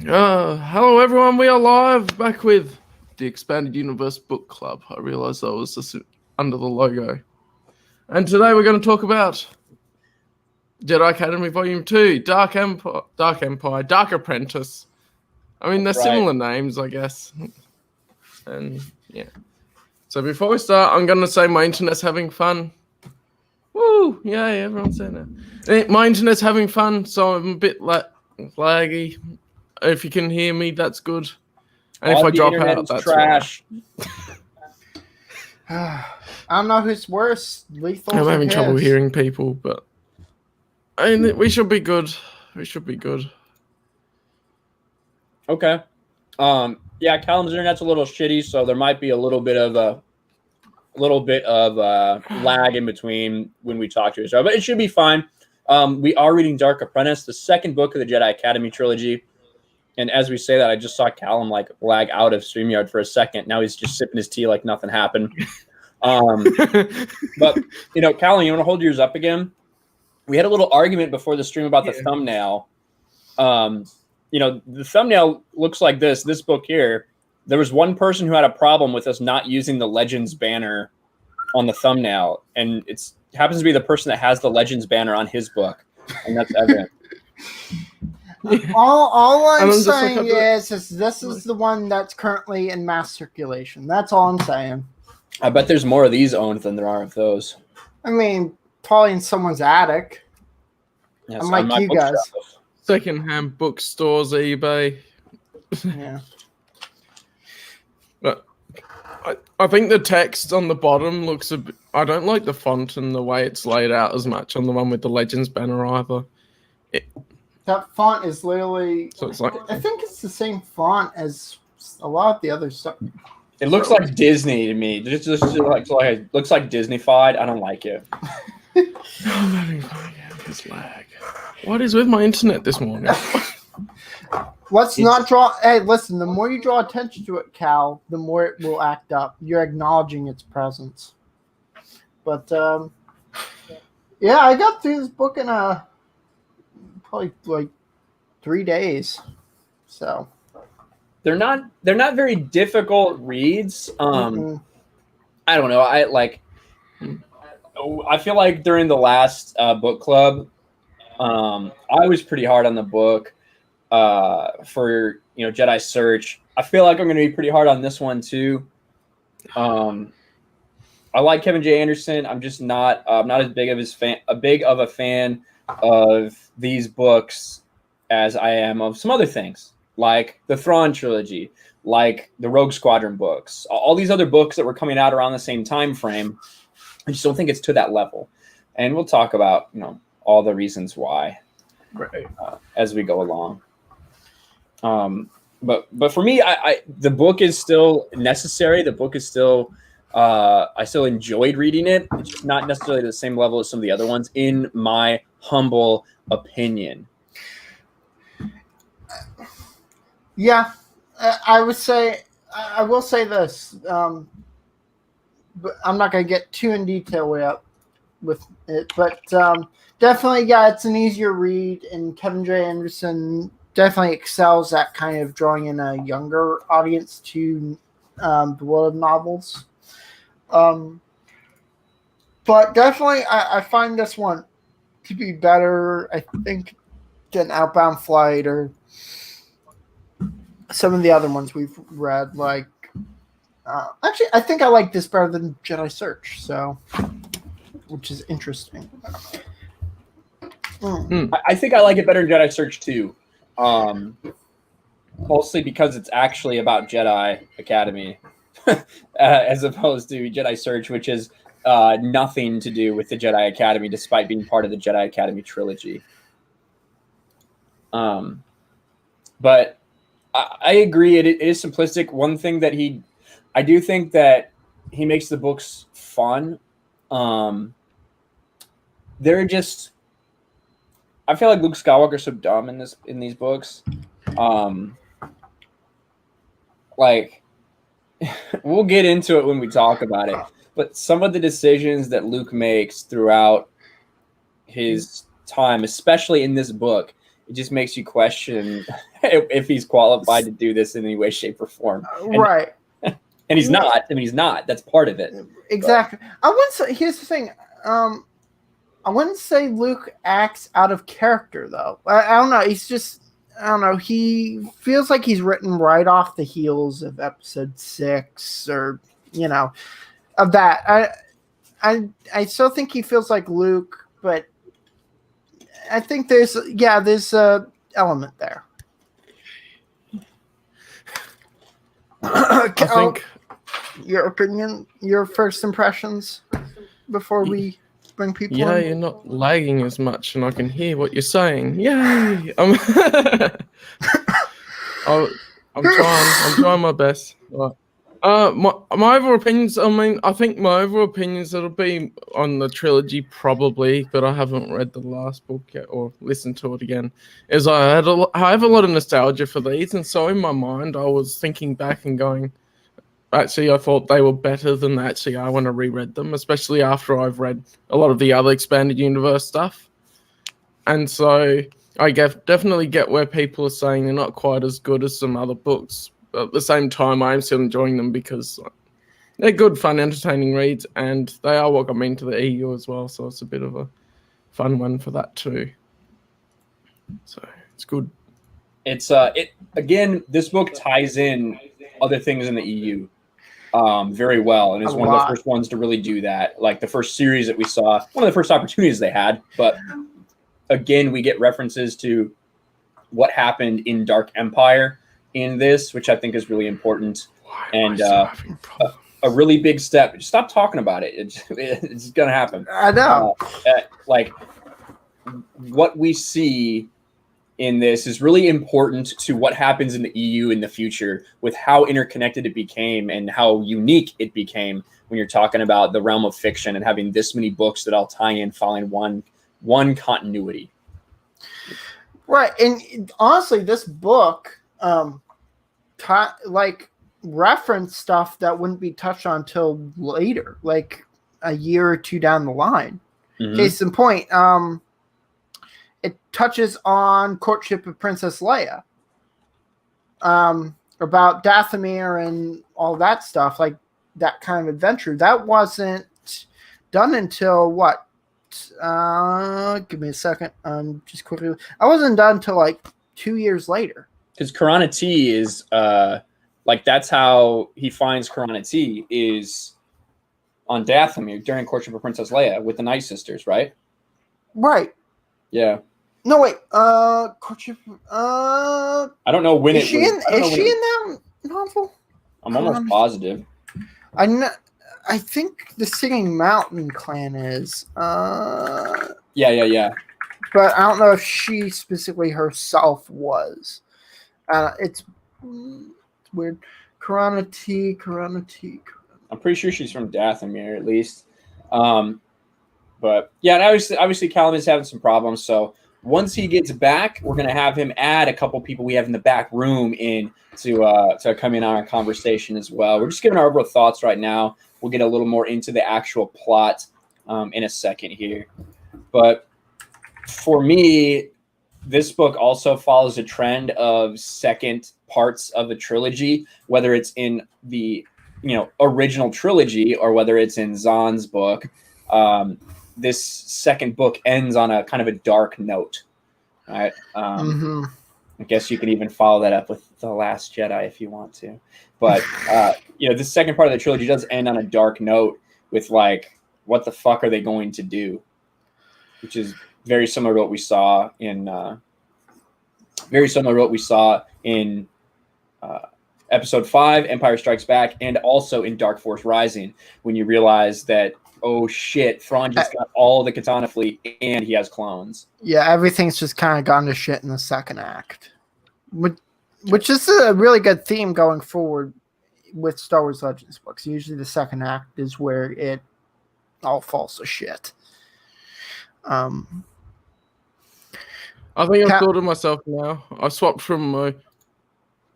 Hello everyone, we are live back with the Expanded Universe Book Club. I realised that was just under the logo. And today we're going to talk about Jedi Academy Volume 2, Dark Empire, Dark Apprentice. I mean, they're similar names, I guess. And yeah. So before we start, I'm going to say my internet's having fun. Woo! Yay, everyone's saying that. My internet's having fun, so I'm a bit laggy. If you can hear me, that's good. And if I drop out, that's trash. I don't know who's worse. Lethal. I'm having trouble hearing people, but I mean, we should be good. We should be good. Okay. Yeah, Callum's internet's a little shitty, so there might be a little bit of lag in between when we talk to each other, but it should be fine. We are reading Dark Apprentice, the second book of the Jedi Academy trilogy. And as we say that, I just saw Callum lag out of StreamYard for a second. Now he's just sipping his tea like nothing happened. But, Callum, you want to hold yours up again? We had a little argument before the stream about the thumbnail. The thumbnail looks like this book here. There was one person who had a problem with us not using the Legends banner on the thumbnail. And it happens to be the person that has the Legends banner on his book. And that's Evan. All I'm saying is this is the one that's currently in mass circulation. That's all I'm saying. I bet there's more of these owned than there are of those. I mean, probably in someone's attic. Yes, unlike you guys. Secondhand bookstores, eBay. Yeah. But I think the text on the bottom looks a bit... I don't like the font and the way it's laid out as much on the one with the Legends banner either. That font is literally... So it's like, I think it's the same font as a lot of the other stuff. It looks like Disney to me. It just looks like Disney-fied. I don't like it. I'm having fun. This lag. What is with my internet this morning? Let's not draw... Hey, listen, the more you draw attention to it, Cal, the more it will act up. You're acknowledging its presence. But, yeah, I got through this book in probably 3 days. So they're not very difficult reads. I don't know. I feel like during the last book club, I was pretty hard on the book for Jedi Search. I feel like I'm going to be pretty hard on this one too. I like Kevin J. Anderson. I'm just not as big of a fan of these books as I am of some other things, like the Thrawn trilogy, like the Rogue Squadron books, all these other books that were coming out around the same time frame. I just don't think it's to that level, and we'll talk about all the reasons why as we go along. But for me, the book is still necessary. The book is still I still enjoyed reading it. It's just not necessarily the same level as some of the other ones, in my humble opinion. Yeah, I will say this, but I'm not going to get too in detail with it. But definitely, yeah, it's an easier read, and Kevin J. Anderson definitely excels at kind of drawing in a younger audience to the world of novels. But definitely, I find this one to be better, I think, than Outbound Flight or some of the other ones we've read. Actually, I think I like this better than Jedi Search, which is interesting. I think I like it better than Jedi Search too, mostly because it's actually about Jedi Academy as opposed to Jedi Search, which is nothing to do with the Jedi Academy, despite being part of the Jedi Academy trilogy. But I agree, it is simplistic. One thing that I do think that he makes the books fun. They're just, I feel like Luke Skywalker's so dumb in these books. We'll get into it when we talk about it, but some of the decisions that Luke makes throughout his time, especially in this book, it just makes you question if he's qualified to do this in any way, shape, or form. Right. And he's not. I mean, he's not. That's part of it. Exactly. I wouldn't say. Here's the thing. I wouldn't say Luke acts out of character, though. I don't know. He's just. I don't know. He feels like he's written right off the heels of Episode 6, or of that. I still think he feels like Luke, but I think there's a element there. I think your opinion, your first impressions before we bring people yeah, in. you're not lagging as much, and I can hear what you're saying. Yay! I'm trying my best. Right. My overall opinions. I mean, I think my overall opinions it'll be on the trilogy probably, but I haven't read the last book yet or listened to it again. Is I have a lot of nostalgia for these, and so in my mind I was thinking back and going, actually, I thought they were better than that. So I want to reread them, especially after I've read a lot of the other expanded universe stuff. And so I definitely get where people are saying they're not quite as good as some other books. But at the same time, I am still enjoying them because they're good, fun, entertaining reads, and they are what got me into the EU as well. So it's a bit of a fun one for that too. So it's good. It's again, this book ties in other things in the EU very well, and is one of the first ones to really do that. Like the first series that we saw, one of the first opportunities they had. But again, we get references to what happened in Dark Empire in this, which I think is really important. And a really big step. Stop talking about it. It's gonna happen. I know. Like what we see in this is really important to what happens in the EU in the future, with how interconnected it became and how unique it became when you're talking about the realm of fiction and having this many books that all tie in, following one continuity. Right, and honestly, this book reference stuff that wouldn't be touched on until later, like a year or two down the line. Mm-hmm. Case in point, it touches on courtship of Princess Leia, about Dathomir and all that stuff, like that kind of adventure. That wasn't done until what? Give me a second. Just quickly. I wasn't done until like 2 years later. Because Karana T is like that's how he finds Karana T is on Dathomir during courtship of Princess Leia with the Night Sisters, right? Right. Yeah. No, wait. Courtship. I don't know when is she in that novel? I'm almost positive. I think the Singing Mountain clan is. Yeah. But I don't know if she specifically herself was. It's weird. Karana T. I'm pretty sure she's from Dathomir, at least. But yeah, and obviously Callum is having some problems. So once he gets back, we're gonna have him add a couple people we have in the back room in to come in on our conversation as well. We're just giving our overall thoughts right now. We'll get a little more into the actual plot in a second here. But for me, this book also follows a trend of second parts of the trilogy, whether it's in the original trilogy or whether it's in Zahn's book. This second book ends on a kind of a dark note, right? I guess you could even follow that up with The Last Jedi if you want to. But, this second part of the trilogy does end on a dark note with, like, what the fuck are they going to do? Which is very similar to what we saw in Episode 5, Empire Strikes Back, and also in Dark Force Rising, when you realize that, oh shit, Thrawn just got all the Katana fleet and he has clones. Yeah, everything's just kind of gone to shit in the second act. Which is a really good theme going forward with Star Wars Legends books. Usually the second act is where it all falls to shit. I think I've thought of myself now. I swapped from my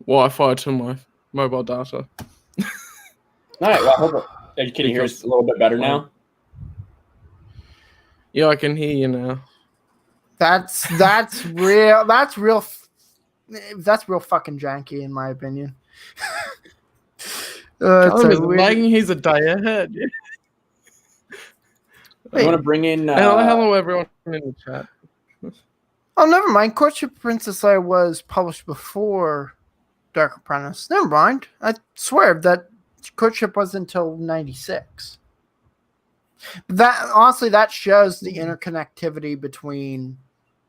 Wi-Fi to my mobile data. All right, well, can you hear us a little bit better now? Yeah, I can hear you now. That's real. That's real fucking janky, in my opinion. Callum is lagging. He's a day ahead. Yeah. I want to bring in. Hello, everyone in the chat. Oh, never mind. Courtship Princess Leia was published before Dark Apprentice. Never mind. I swear that Courtship was until 96. That honestly, that shows the interconnectivity between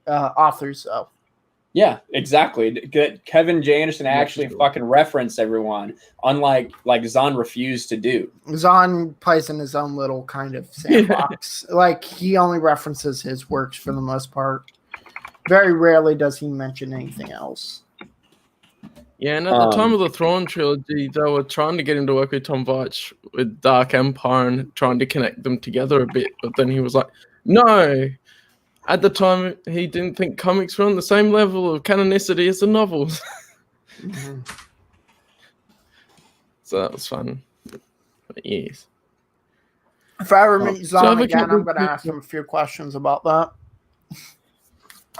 authors, though. Yeah, exactly. Kevin J. Anderson actually fucking referenced everyone, unlike Zahn refused to do. Zahn plays in his own little kind of sandbox. Like, he only references his works for the most part. Very rarely does he mention anything else. Yeah, and at the time of the Thrawn trilogy, they were trying to get him to work with Tom Veitch with Dark Empire and trying to connect them together a bit, but then he was like, no. At the time, he didn't think comics were on the same level of canonicity as the novels. Mm-hmm. So that was fun. But yes. If I ever meet Zahn again, I'm going to people- ask him a few questions about that.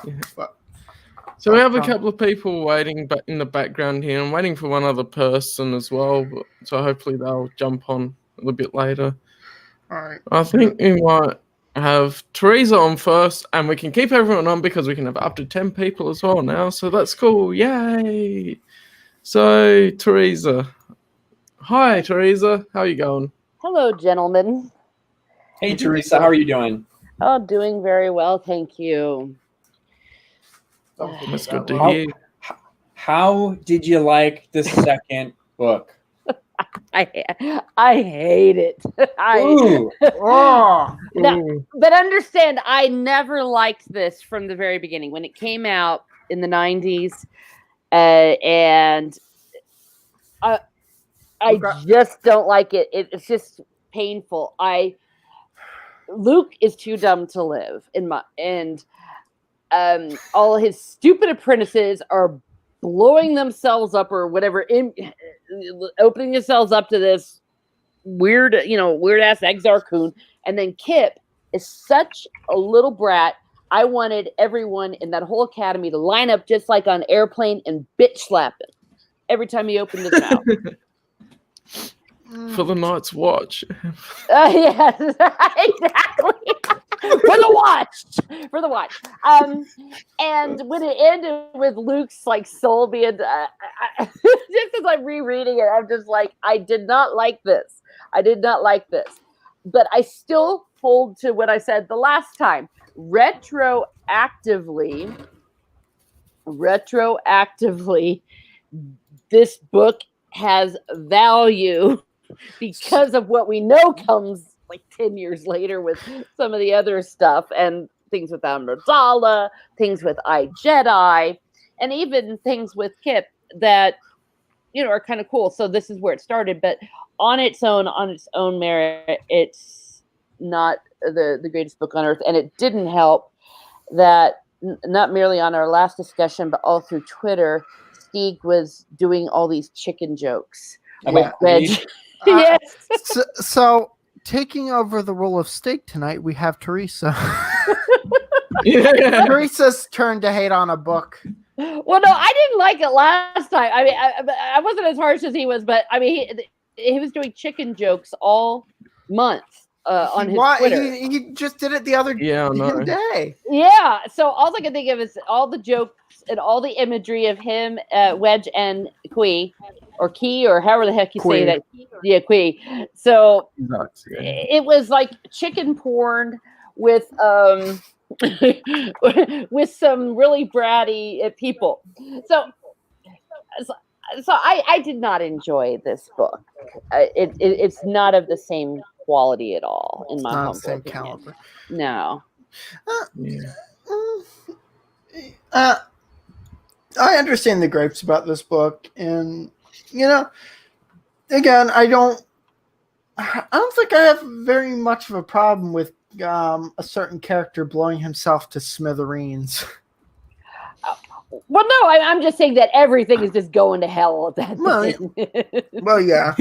Yeah. But, So we have a couple of people waiting in the background here. I'm waiting for one other person as well. So hopefully they'll jump on a little bit later. all right. I think we might have Teresa on first, and we can keep everyone on because we can have up to 10 people as well now. So that's cool. Yay! So, Teresa. Hi, Teresa. How are you going? Hello, gentlemen. Hey, Teresa, how are you doing? Oh, doing very well, thank you. That's good to How- hear. How did you like the second book? I hate it. Ooh, Oh, No, Ooh. but understand, I never liked this from the very beginning when it came out in the 90s, and I Okay. just don't like it. It's just painful. Luke is too dumb to live and all his stupid apprentices are blowing themselves up or whatever, opening themselves up to this weird ass Exar Kun. And then Kip is such a little brat. I wanted everyone in that whole academy to line up just like on Airplane and bitch slap him every time he opened his mouth. For the Night's Watch. Yes, exactly. For the watch. And when it ended with Luke's like soul being, just as I'm rereading it, I'm just like, I did not like this. But I still hold to what I said the last time. Retroactively, this book has value because of what we know comes like 10 years later with some of the other stuff and things with Amidala, things with iJedi, and even things with Kip that are kind of cool. So this is where it started, but on its own merit, it's not the greatest book on earth. And it didn't help that not merely on our last discussion, but all through Twitter, Steeg was doing all these chicken jokes. about Reg. Reed? Yes. So taking over the role of Steak tonight, we have Teresa. Yeah. Teresa's turn to hate on a book. Well, no, I didn't like it last time. I mean, I wasn't as harsh as he was, but I mean, he was doing chicken jokes all month on his Twitter. He just did it the other day. Yeah, so all I can think of is all the jokes and all the imagery of him, Wedge, and Kui, or Key, or however the heck you say that. Yeah, Kui. So it was like chicken porn with with some really bratty people. So I did not enjoy this book. It's not of the same quality at all in my humble opinion. Caliber. No. I understand the gripes about this book, and again, I don't think I have very much of a problem with a certain character blowing himself to smithereens. Well, no, I'm just saying that everything is just going to hell at that point. Well, yeah.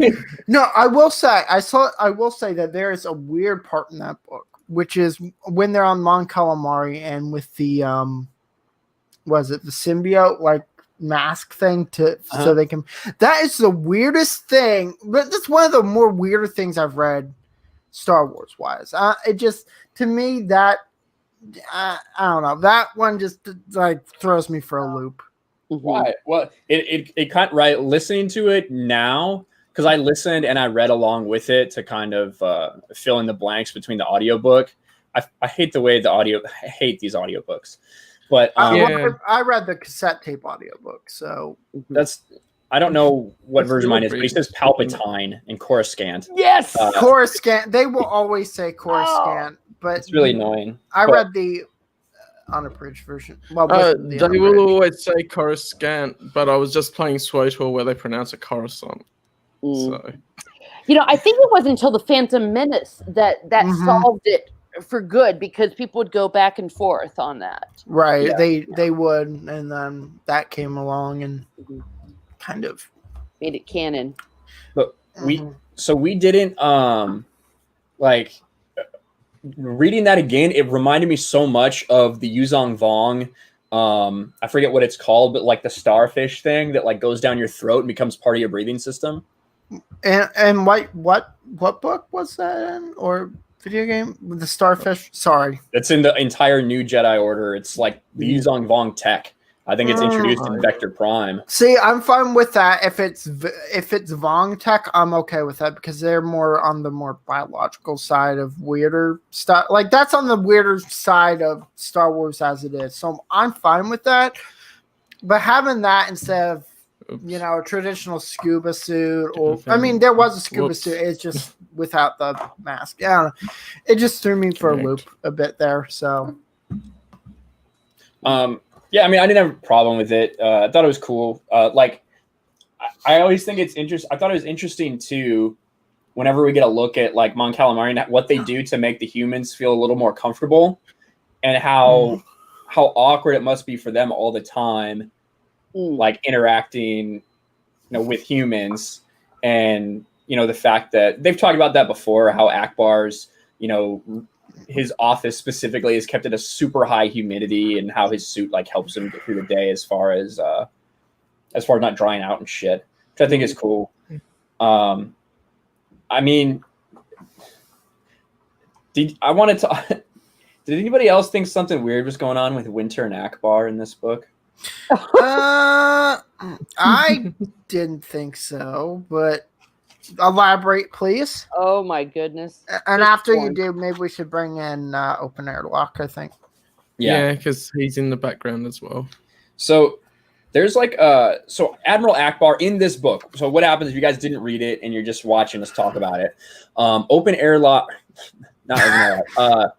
No, I will say that there is a weird part in that book which is when they're on Mon Calamari and with the was it the symbiote like mask thing so they can. That is the weirdest thing, but that's one of the more weirder things I've read Star Wars wise. It just, to me, that I don't know, that one just like throws me for a loop. Why? Well, it kind of, right, listening to it now, because I listened and I read along with it to kind of fill in the blanks between the audiobook. I hate the way I hate these audiobooks. But I read the cassette tape audiobook, so I don't know what version mine is, but he says Palpatine and Coruscant. Yes, Coruscant. They will always say Coruscant, but it's really annoying. I read the unabridged version. Well, they will always say Coruscant, but I was just playing SWTOR where they pronounce it Coruscant. So, I think it wasn't until the Phantom Menace that solved it for good, because people would go back and forth on that. Right, yeah. They would, and then that came along and kind of made it canon. But we didn't like reading that again. It reminded me so much of the Yuzong Vong. I forget what it's called, but like the starfish thing that like goes down your throat and becomes part of your breathing system. And what book was that in, or video game with the starfish? Sorry, it's in the entire New Jedi Order. It's like the Yuzong Vong tech. I think it's introduced in Vector Prime. See, I'm fine with that. If it's Vong tech, I'm okay with that, because they're more on the more biological side of weirder stuff. Like, that's on the weirder side of Star Wars as it is. So I'm fine with that. But having that instead of a traditional scuba suit, or I mean, there was a scuba suit. It's just without the mask. Yeah, it just threw me for a loop a bit there. So, yeah, I mean, I didn't have a problem with it. I thought it was cool. Like, I always think it's interesting. I thought it was interesting too, whenever we get a look at like Mon Calamari and what they do to make the humans feel a little more comfortable, and how awkward it must be for them all the time. Like interacting, with humans, and the fact that they've talked about that before, how Akbar's, his office specifically is kept at a super high humidity, and how his suit like helps him get through the day as far as not drying out and shit, which I think is cool. I mean, did anybody else think something weird was going on with Winter and Akbar in this book? I didn't think so, but elaborate, please. Oh my goodness! And after you do, maybe we should bring in Open Airlock, I think. Yeah, because he's in the background as well. So there's like so Admiral Akbar in this book. So what happens if you guys didn't read it and you're just watching us talk about it? Open Airlock, not Open Airlock.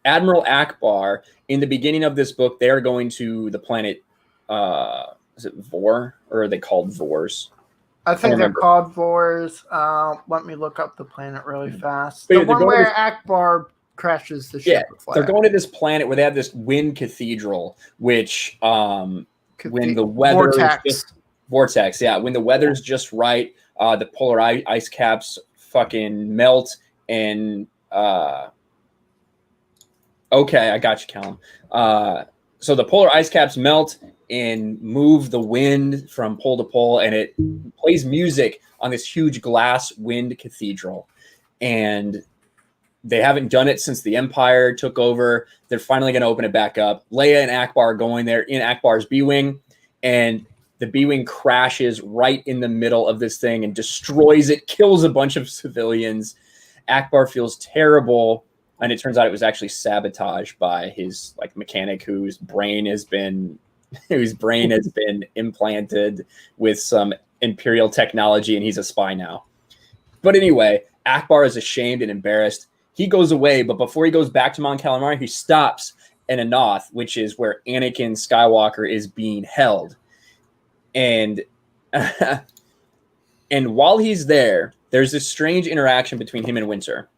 Admiral Akbar, in the beginning of this book, they're going to the planet, is it Vor? Or are they called Vors? I think they're called Vors. Let me look up the planet really fast. The one where Akbar crashes the ship. Yeah, they're going to this planet where they have this wind cathedral, which when the weather vortex, yeah, when the weather's just right, the polar ice caps fucking melt and okay, I got you, Callum. So the polar ice caps melt and move the wind from pole to pole, and it plays music on this huge glass wind cathedral. And they haven't done it since the Empire took over. They're finally going to open it back up. Leia and Akbar are going there in Akbar's B-Wing, and the B-Wing crashes right in the middle of this thing and destroys it, kills a bunch of civilians. Akbar feels terrible. And it turns out it was actually sabotage by his like mechanic whose brain has been implanted with some Imperial technology, and he's a spy now. But anyway, Akbar is ashamed and embarrassed. He goes away, but before he goes back to Mon Calamari, he stops in Anoth, which is where Anakin Skywalker is being held. And and while he's there, there's this strange interaction between him and Winter.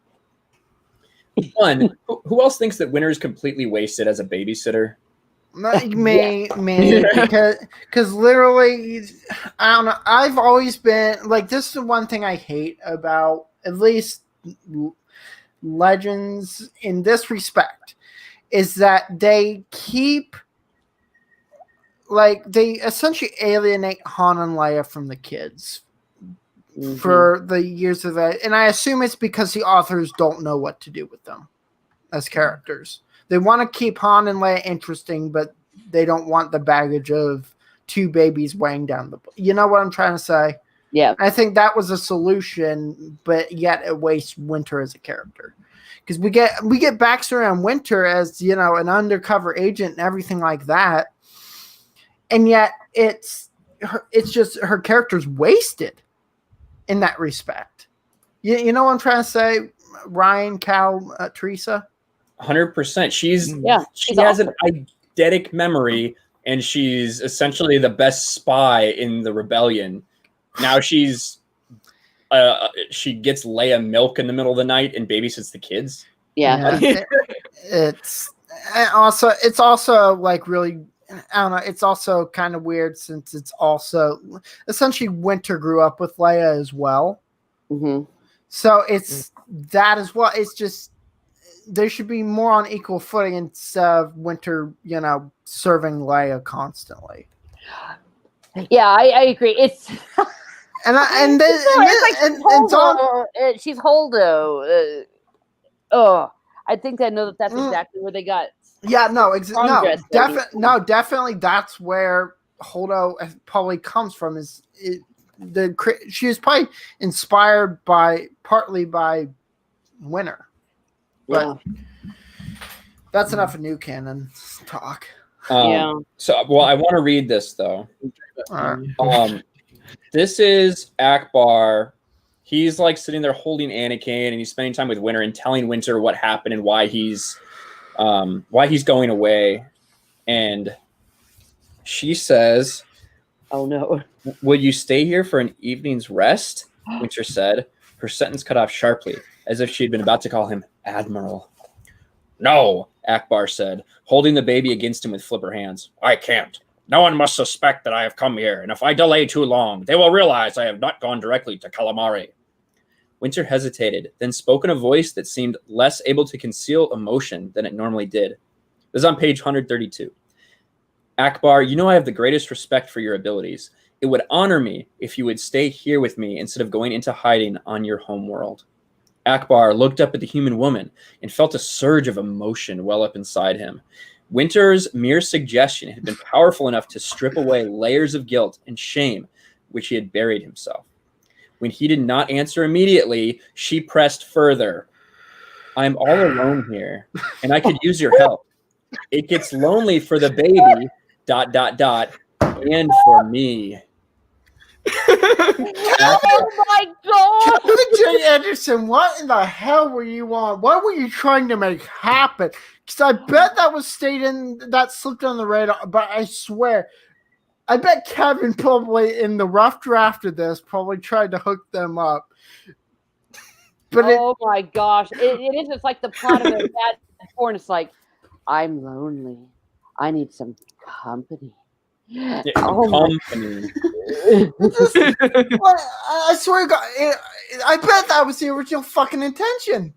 One, who else thinks that Winter is completely wasted as a babysitter? Me, because literally, I don't know. I've always been like, this is the one thing I hate about, at least Legends in this respect is that they keep, like, they essentially alienate Han and Leia from the kids for the years of that. And I assume it's because the authors don't know what to do with them as characters. They want to keep Han and Leia interesting, but they don't want the baggage of two babies weighing down the book. You know what I'm trying to say? Yeah. I think that was a solution, but yet it wastes Winter as a character. Because we get backstory on Winter as, you know, an undercover agent and everything like that. And yet it's just her character's wasted in that respect. You know what I'm trying to say? Ryan, Cal, Teresa? 100%. She she's has awesome. an eidetic memory, and she's essentially the best spy in the rebellion. Now she gets Leia milk in the middle of the night and babysits the kids. Yeah. It's also like really, I don't know. It's also kind of weird since it's also essentially Winter grew up with Leia as well. Mm-hmm. So it's that as well. It's just there should be more on equal footing instead of Winter, you know, serving Leia constantly. Yeah, I agree. It's she's Holdo. I think I know that's exactly where they got. Yeah, definitely. That's where Holdo probably comes from. She was probably inspired partly by Winter. But that's enough of new canon talk. So, well, I want to read this though. This is Akbar. He's like sitting there holding Anakin, and he's spending time with Winter and telling Winter what happened and why he's going away. And she says, "Oh no, will you stay here for an evening's rest?" Winter said. Her sentence cut off sharply, as if she had been about to call him Admiral. "No," Akbar said, holding the baby against him with flipper hands. "I can't. No one must suspect that I have come here, and if I delay too long, they will realize I have not gone directly to Calamari." Winter hesitated, then spoke in a voice that seemed less able to conceal emotion than it normally did. This is on page 132. "Akbar, you know I have the greatest respect for your abilities. It would honor me if you would stay here with me instead of going into hiding on your home world." Akbar looked up at the human woman and felt a surge of emotion well up inside him. Winter's mere suggestion had been powerful enough to strip away layers of guilt and shame which he had buried himself. When he did not answer immediately, she pressed further. "I'm all alone here, and I could use your help. It gets lonely for the baby, ... and for me." Oh my god! Captain J. Anderson, what in the hell were you on? What were you trying to make happen? Because I bet that was that slipped on the radar, but I swear, I bet Kevin probably in the rough draft of this probably tried to hook them up. But my gosh, it is just like the plot of a bad porn. It's like, I'm lonely. I need some company. Yeah, company. I swear to God, I bet that was the original fucking intention.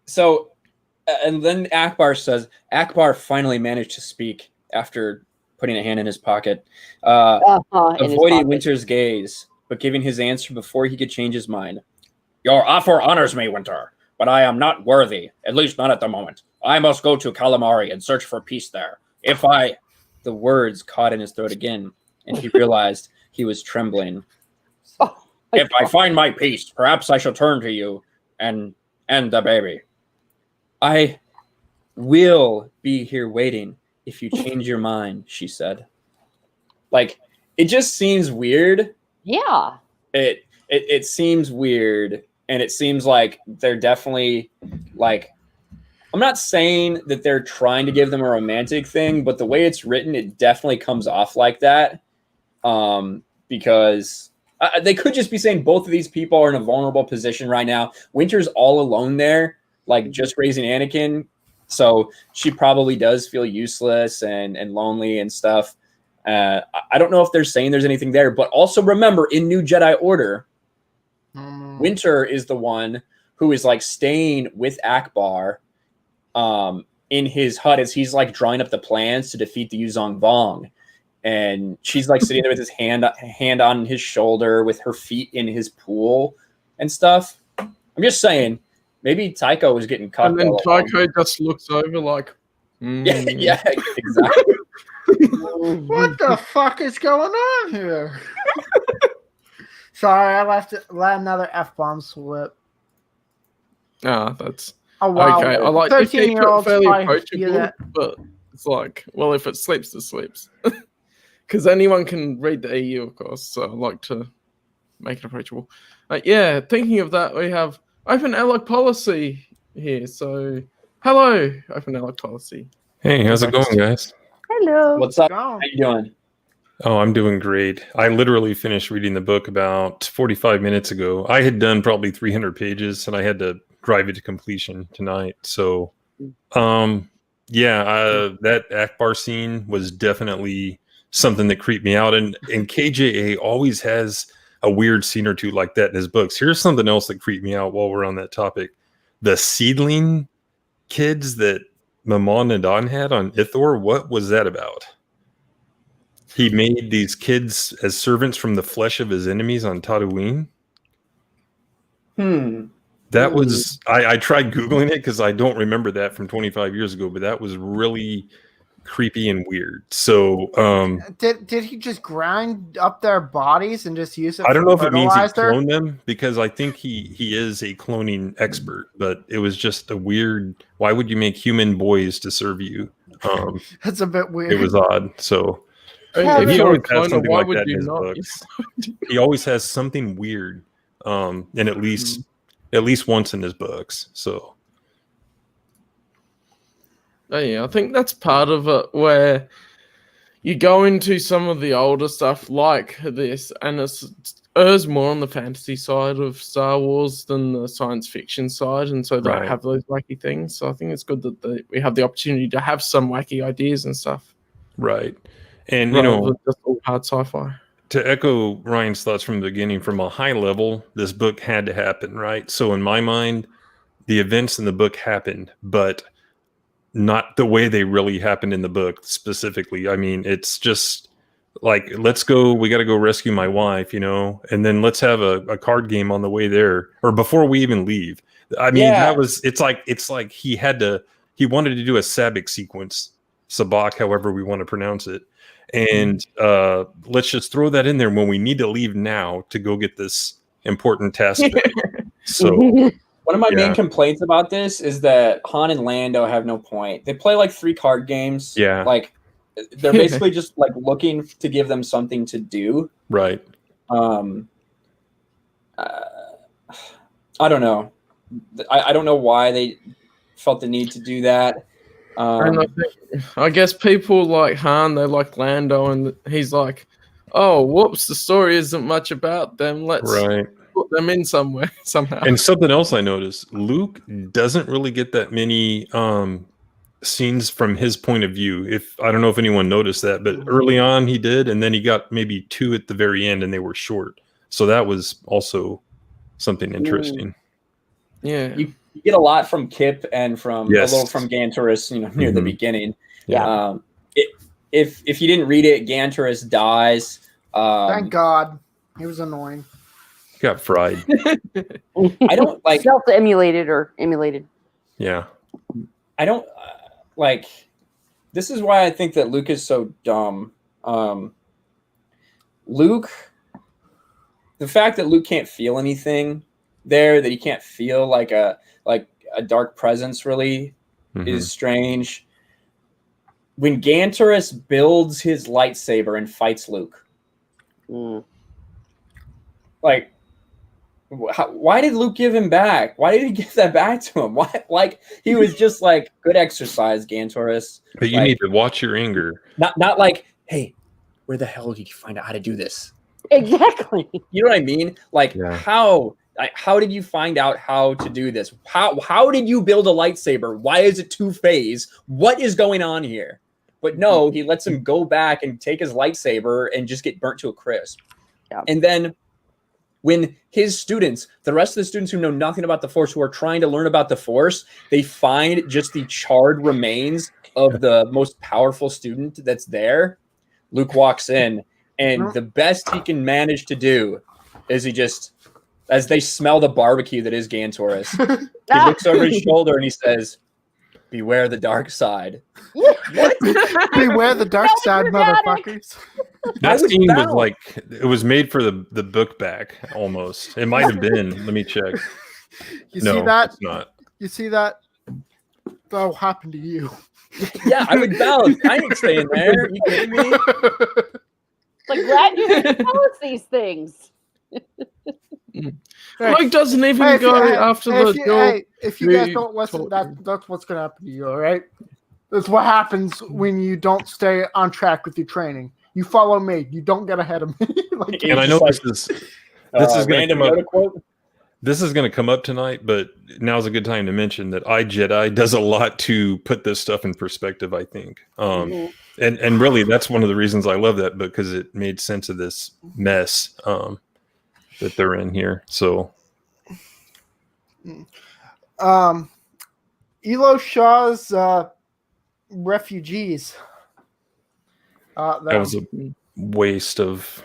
So, and then Akbar says, Akbar finally managed to speak after putting a hand in his pocket, avoiding Winter's gaze, but giving his answer before he could change his mind. "Your offer honors me, Winter, but I am not worthy, at least not at the moment. I must go to Calamari and search for peace there. If I..." The words caught in his throat again, and he realized he was trembling. "If I find my peace, perhaps I shall turn to you and the baby." "I will be here waiting if you change your mind," she said. Like, it just seems weird. Yeah. It seems weird, and it seems like they're definitely, like, I'm not saying that they're trying to give them a romantic thing, but the way it's written, it definitely comes off like that. Because they could just be saying both of these people are in a vulnerable position right now. Winter's all alone there, like just raising Anakin. So she probably does feel useless and lonely and stuff. I don't know if they're saying there's anything there, but also remember in New Jedi Order, Winter is the one who is like staying with Akbar in his hut as he's like drawing up the plans to defeat the Yuzong Vong. And she's like sitting there with his hand on his shoulder with her feet in his pool and stuff. I'm just saying, maybe Tycho was getting caught. And then Tycho just looks over like, yeah, exactly. What the fuck is going on here? Sorry, I let another F-bomb slip. Ah, that's Oh wow. okay. I like to keep it 13-year-olds fairly probably feel approachable, that. but it's like, well, if it sleeps, it sleeps. Because anyone can read the EU, of course. So I like to make it approachable. Yeah, thinking of that, we have open airlock policy here. So, hello, open airlock policy. Hey, how's it going, guys? Hello. What's up? Go. How you doing? Oh, I'm doing great. I literally finished reading the book about 45 minutes ago. I had done probably 300 pages, and I had to drive it to completion tonight. So, that Akbar scene was definitely something that creeped me out. And KJA always has a weird scene or two like that in his books. Here's something else that creeped me out while we're on that topic. The seedling kids that Maman Nadan had on Ithor, what was that about? He made these kids as servants from the flesh of his enemies on Tatooine. That was, I tried Googling it because I don't remember that from 25 years ago, but that was really creepy and weird. So, Did he just grind up their bodies and just use it? I don't know if it means he fertilizer? cloned them, because I think he is a cloning expert, but it was just a weird, why would you make human boys to serve you? That's a bit weird. It was odd. So If he you're a always has cloner, something why like would that in you his not? books. He always has something weird, and at least once in his books. So Oh, yeah, I think that's part of it where you go into some of the older stuff like this, and it's errs more on the fantasy side of Star Wars than the science fiction side, and so they Right. have those wacky things. So I think it's good that we have the opportunity to have some wacky ideas and stuff. right, and rather than just all hard sci-fi. to echo Ryan's thoughts from the beginning, from a high level, this book had to happen, right? So in my mind, the events in the book happened, but not the way they really happened in the book specifically. I mean, it's just like, let's go, we got to go rescue my wife, and then let's have a card game on the way there, or before we even leave. I mean, it's like he wanted to do a Sabak sequence, Sabak, however we want to pronounce it. And let's just throw that in there when we need to leave now to go get this important task. So one of my main complaints about this is that Han and Lando have no point. They play like 3 card games. Yeah. Like they're basically just like looking to give them something to do. Right. I don't know. I don't know why they felt the need to do that. And I guess people like Han, they like Lando, and he's like, oh, whoops, the story isn't much about them. Let's put them in somewhere, somehow. And something else I noticed, Luke doesn't really get that many scenes from his point of view. I don't know if anyone noticed that, but early on he did, and then he got maybe 2 at the very end, and they were short. So that was also something interesting. Yeah. You get a lot from Kip and from a little from Gantoris, near the beginning. Yeah. If you didn't read it, Gantoris dies. Thank God. He was annoying. Got fried. I don't like self-emulated or emulated. Yeah. I don't like. This is why I think that Luke is so dumb. Luke, the fact that Luke can't feel anything there, that he can't feel like a dark presence really is strange. When Gantoris builds his lightsaber and fights Luke, like, why did Luke give him back? Why did he give that back to him? Why? Like, he was just like, good exercise, Gantoris. But you need to watch your anger. Not like, hey, where the hell did you find out how to do this? Exactly. You know what I mean? Like, how did you find out how to do this? How did you build a lightsaber? Why is it 2-phase? What is going on here? But no, he lets him go back and take his lightsaber and just get burnt to a crisp. Yeah. And then when his students, the rest of the students who know nothing about the Force, who are trying to learn about the Force, they find just the charred remains of the most powerful student that's there. Luke walks in, and the best he can manage to do is he just, as they smell the barbecue that is Gantoris, he looks over his shoulder and he says, "Beware the dark side." What? Beware the dark side, motherfuckers. I That was scene was bound. like, it was made for the book back almost. It might have been. Let me check. You No, see that? it's not. You see that? That'll happen to you. Yeah, I would bounce. I ain't staying there. Are you kidding me? Like, glad you didn't tell us these things. Luke doesn't even Hey, go after the door. if you guys we don't listen, told you. that's what's gonna happen to you. All right. That's what happens when you don't stay on track with your training. You follow me. You don't get ahead of me. Like, And I know this is going to random come up. Yoda quote. This is going to come up tonight, but now's a good time to mention that iJedi does a lot to put this stuff in perspective, I think. And really, that's one of the reasons I love that book, because it made sense of this mess that they're in here. So, Elo Shaw's refugees. that was a waste of.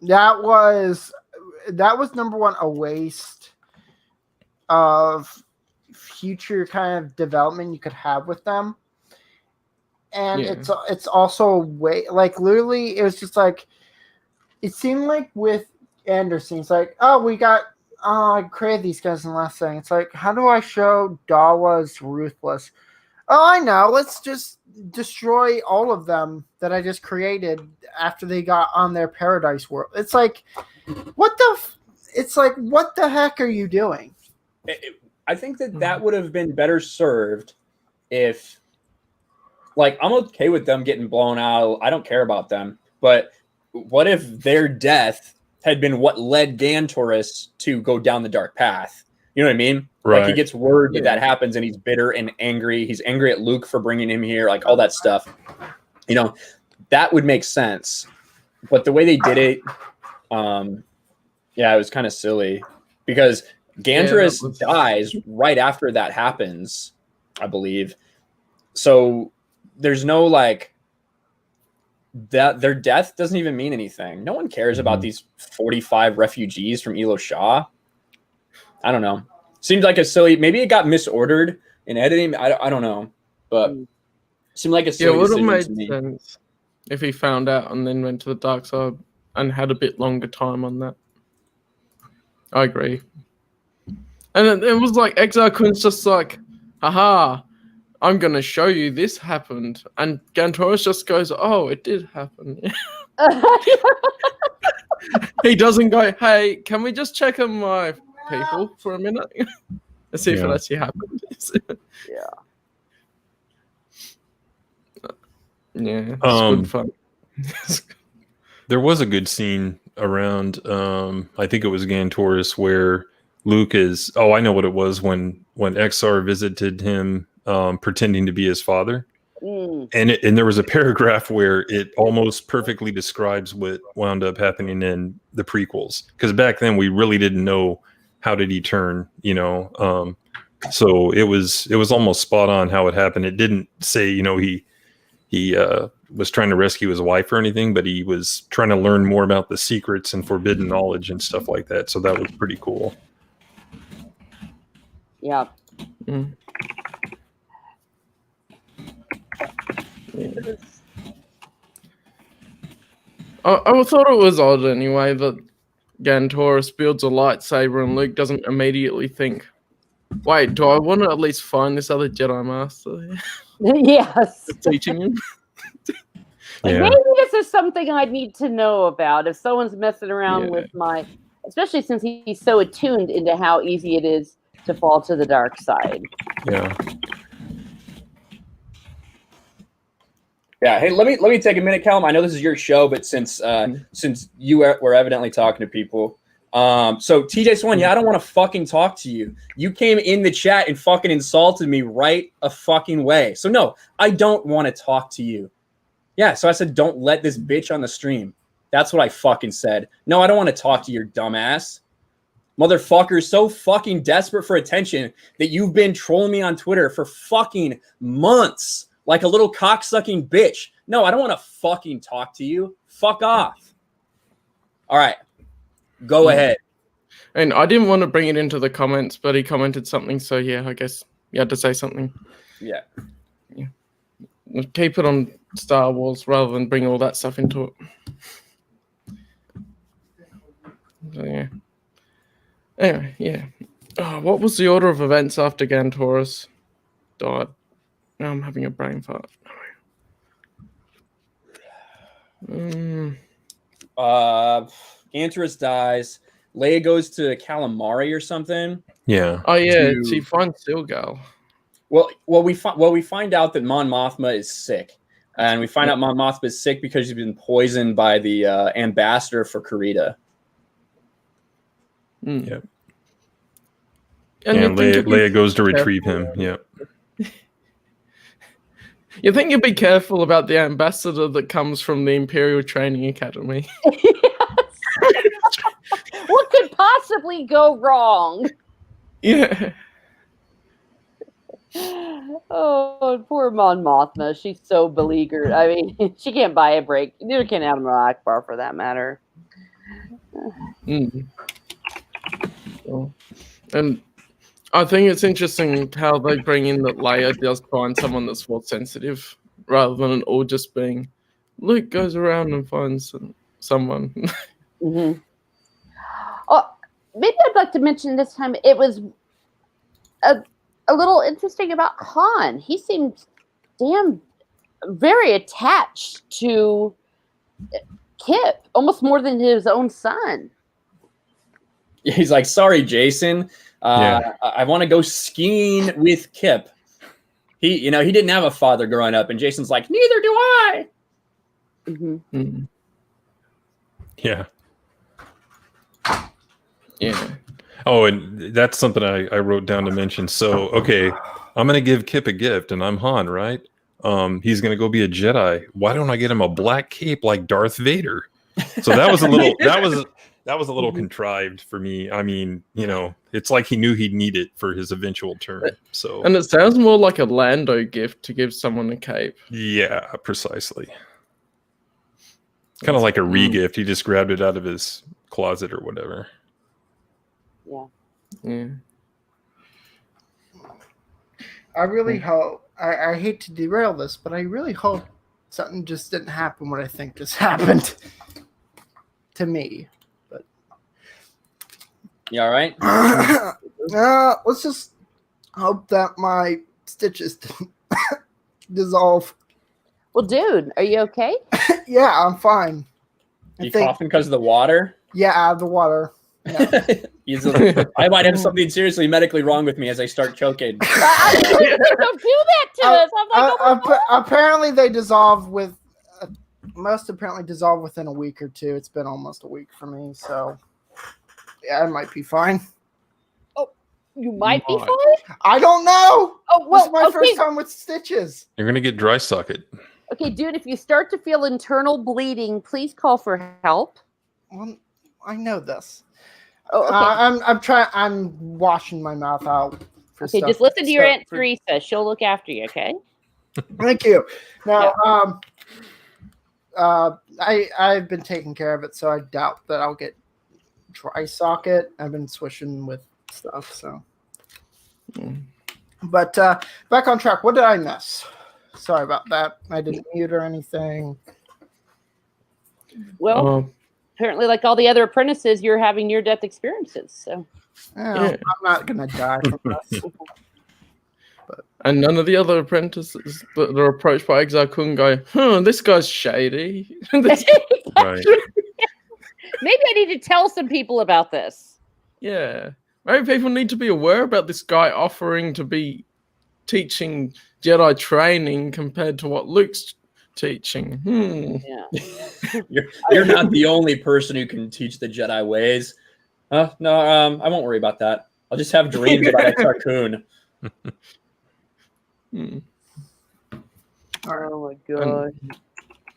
That was number one, a waste of future kind of development you could have with them. And it's also a way, like, literally it was just like, it seemed like with Anderson, it's like, I created these guys in the last thing. It's like, how do I show Dawa's ruthless? Oh, I know. Let's just destroy all of them that I just created after they got on their paradise world. It's like, what the heck are you doing? I think that would have been better served if, like, I'm okay with them getting blown out. I don't care about them. But what if their death had been what led Gantoris to go down the dark path? You know what I mean? Right. Like, he gets word that happens, and he's bitter and angry. He's angry at Luke for bringing him here, like all that stuff. You know, that would make sense. But the way they did it, it was kind of silly, because Gantoris dies right after that happens, I believe. So there's no, like, that their death doesn't even mean anything. No one cares about these 45 refugees from Elo Shaw. I don't know. Seems like a silly. Maybe it got misordered in editing. I don't know, but it seemed like a silly It would have decision made to me. sense if he found out and then went to the dark side and had a bit longer time on that. I agree. And it was like Exile Queen's just like, haha, I'm going to show you this happened. And Gantoris just goes, oh, it did happen. He doesn't go, hey, can we just check on my people for a minute? Let's see if it actually happened. Yeah, it's good fun. There was a good scene around, I think it was Gantoris, where Luke is, I know what it was, when XR visited him pretending to be his father. And there was a paragraph where it almost perfectly describes what wound up happening in the prequels. Because back then we really didn't know how did he turn, so it was almost spot on how it happened. It didn't say, he was trying to rescue his wife or anything, but he was trying to learn more about the secrets and forbidden knowledge and stuff like that. So that was pretty cool. Yeah. Mm. I thought it was odd anyway that Gantoris builds a lightsaber and Luke doesn't immediately think, wait, do I want to at least find this other Jedi Master Yes. teaching him? Like, maybe this is something I need to know about if someone's messing around with my, especially since he's so attuned into how easy it is to fall to the dark side. Yeah. Yeah. Hey, let me take a minute, Callum. I know this is your show, but since you were evidently talking to people, so TJ Swan, I don't want to fucking talk to you. You came in the chat and fucking insulted me right a fucking way. So no, I don't want to talk to you. Yeah. So I said, don't let this bitch on the stream. That's what I fucking said. No, I don't want to talk to your dumbass. Motherfucker, so fucking desperate for attention that you've been trolling me on Twitter for fucking months like a little cocksucking bitch. No, I don't want to fucking talk to you. Fuck off. All right. Go ahead. And I didn't want to bring it into the comments, but he commented something, so yeah, I guess you had to say something. Yeah. Keep it on Star Wars rather than bring all that stuff into it. So, yeah. Anyway, yeah. Oh, what was the order of events after Gantoris died? Now I'm having a brain fart. Gantoris dies. Leia goes to calamari or something. Yeah. Oh yeah, she finds Silgal. Well, we find out that Mon Mothma is sick, and we find out Mon Mothma is sick because she's been poisoned by the ambassador for Kurita. Yep. And Leia goes to retrieve him. Yep. You think you'd be careful about the ambassador that comes from the Imperial Training Academy? What could possibly go wrong? Yeah. Oh, poor Mon Mothma. She's so beleaguered. I mean, she can't buy a break. Neither can Admiral Akbar, for that matter. Cool. And I think it's interesting how they bring in that Leia does find someone that's Force sensitive, rather than it all just being Luke goes around and finds someone. Mm-hmm. Oh, maybe I'd like to mention this time it was a little interesting about Han. He seemed very attached to Kip, almost more than his own son. He's like, sorry, Jason. I want to go skiing with Kip. He didn't have a father growing up, and Jason's like, neither do I. Mm-hmm. Mm. Yeah. Yeah. Oh, and that's something I wrote down to mention. So, okay, I'm going to give Kip a gift, and I'm Han, right? He's going to go be a Jedi. Why don't I get him a black cape like Darth Vader? So that was a little that was a little contrived for me. I mean, it's like he knew he'd need it for his eventual turn. So, And it sounds more like a Lando gift to give someone a cape. yeah, precisely. Kind of like a re-gift. He just grabbed it out of his closet or whatever. Yeah. Yeah. I really hope. I hate to derail this, but I really hope something just didn't happen. What I think just happened to me. But You all right? let's just hope that my stitches didn't dissolve. Oh, Uh, Well, dude, are you okay? Yeah, I'm fine. You coughing because of the water? Yeah, out of the water. No. I might have something seriously medically wrong with me as I start choking. Don't do that to us. I'm like, oh my God. Apparently they dissolve with most apparently dissolve within a week or two. It's been almost a week for me, so yeah, I might be fine. You might be Might. fine. I don't know. Oh This well, is my okay. first time with stitches. You're going to get dry socket. Okay, dude, if you start to feel internal bleeding, please call for help. Well, I know this. Oh, okay. I'm trying. I'm washing my mouth out. For Okay, stuff, just listen to your stuff Aunt for- Teresa. She'll look after you, okay? Thank you. Now, I've been taking care of it, so I doubt that I'll get dry socket. I've been swishing with stuff, so. But back on track. What did I miss? Sorry about that. I didn't mute or anything. Well, apparently, like all the other apprentices, you're having near-death experiences. So, I'm not gonna die from this. And none of the other apprentices that are approached by Exar Kun go, this guy's shady. Right. maybe I need to tell some people about this. Yeah. Maybe people need to be aware about this guy offering to be teaching Jedi training compared to what Luke's teaching. Yeah. You're not the only person who can teach the Jedi ways. No, I won't worry about that. I'll just have dreams about Exar Kun. Oh my god.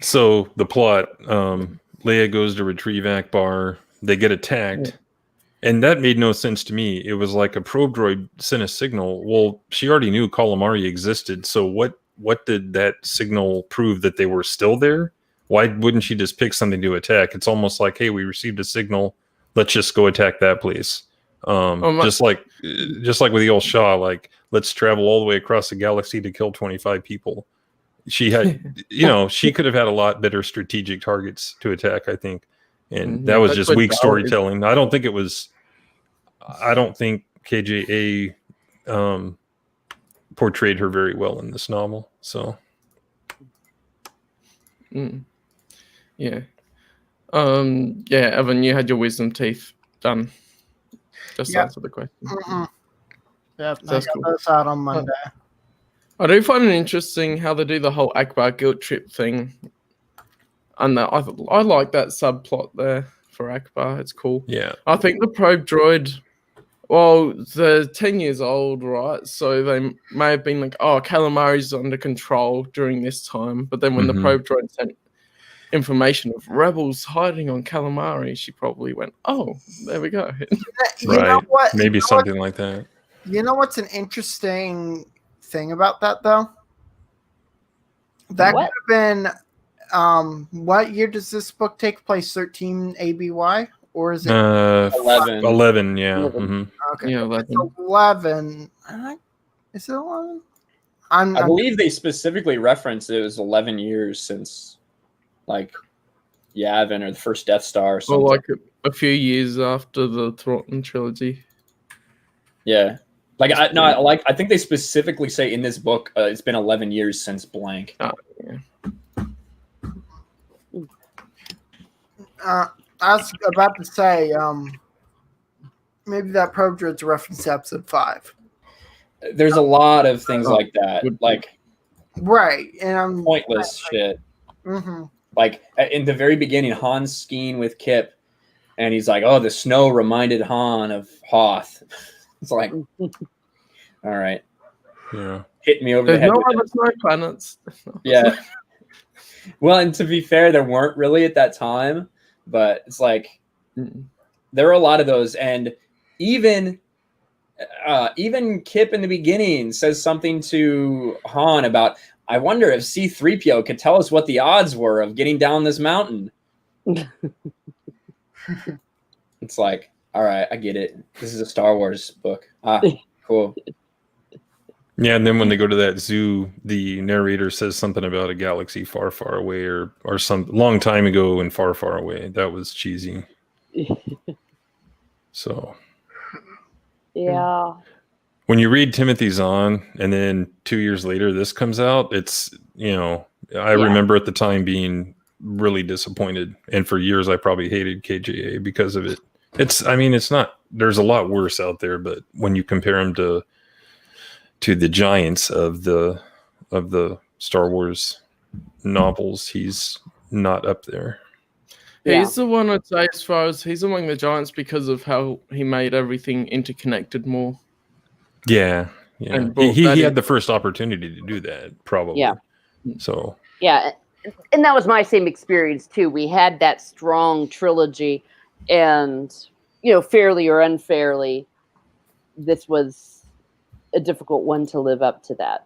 So the plot, Leia goes to retrieve Akbar. They get attacked. And that made no sense to me. It was like a probe droid sent a signal. Well, she already knew calamari existed. So what did that signal prove? That they were still there? Why wouldn't she just pick something to attack? It's almost like, hey, we received a signal. Let's just go attack that place. Just like with the old Shaw, like, let's travel all the way across the galaxy to kill 25 people. She had, she could have had a lot better strategic targets to attack, I think. And that was just weak storytelling. I don't think KJA portrayed her very well in this novel. So, yeah. Evan, you had your wisdom teeth done. Just answer the question. Yeah, That's cool. those out on Monday. I do find it interesting how they do the whole Akbar guilt trip thing. And I like that subplot there for Akbar. It's cool. Yeah. I think the probe droid, well, they're 10 years old, right? So they may have been like, oh, calamari's under control during this time. But then when the probe droid sent information of rebels hiding on calamari, she probably went, oh, there we go. You know what? Maybe something like that. You know what's an interesting thing about that, though? That could have been... what year does this book take place? 13 ABY, or is it 11? 11, yeah. 11. Mm-hmm. Okay, Yeah, 11. 11. Is it 11? I believe they specifically referenced it was 11 years since, like, Yavin or the first Death Star or something. Or like a few years after the Thrawn trilogy. Yeah. I think they specifically say in this book it's been 11 years since blank. Oh, yeah. I was about to say, maybe that probe droid's a reference to episode 5. There's a lot of things like that, like right, and pointless shit. Mm-hmm. Like in the very beginning, Han's skiing with Kip, and he's like, "Oh, the snow reminded Han of Hoth." It's like, all right, yeah, hit me over There's the head. no other snow planets. Yeah. Well, and to be fair, there weren't really at that time, but it's like there were a lot of those, and even Kip in the beginning says something to Han about, I wonder if C-3PO could tell us what the odds were of getting down this mountain. It's like, all right, I get it. This is a Star Wars book. Cool. Yeah, and then when they go to that zoo, the narrator says something about a galaxy far, far away, or some long time ago and far, far away. That was cheesy. So, yeah. When you read Timothy Zahn, and then 2 years later this comes out, it's, I remember at the time being really disappointed, and for years I probably hated KJA because of it. It's not. There's a lot worse out there, but when you compare him to the giants of the Star Wars novels, he's not up there. He's the one I'd say, as far as he's among the giants, because of how he made everything interconnected more. Yeah. And he had the first opportunity to do that, probably. Yeah. So. Yeah, and that was my same experience too. We had that strong trilogy, and fairly or unfairly, this was a difficult one to live up to that.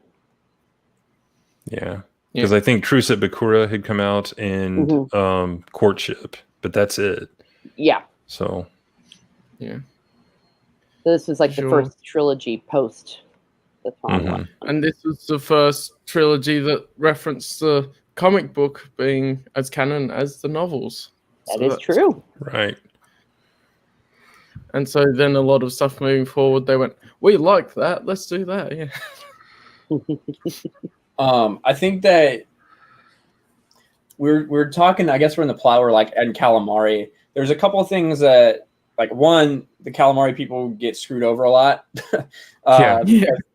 Yeah, because I think Truce at Bakura had come out, and Courtship, but that's it. Yeah. So. Yeah. So this was like the first trilogy post the Thrawn one. And this was the first trilogy that referenced the comic book being as canon as the novels. That is true. Right. And so then a lot of stuff moving forward, they went, we like that, let's do that. Yeah. I think that we're talking, I guess we're in the plot where, like, and calamari, there's a couple of things that, like, one, the calamari people get screwed over a lot. Because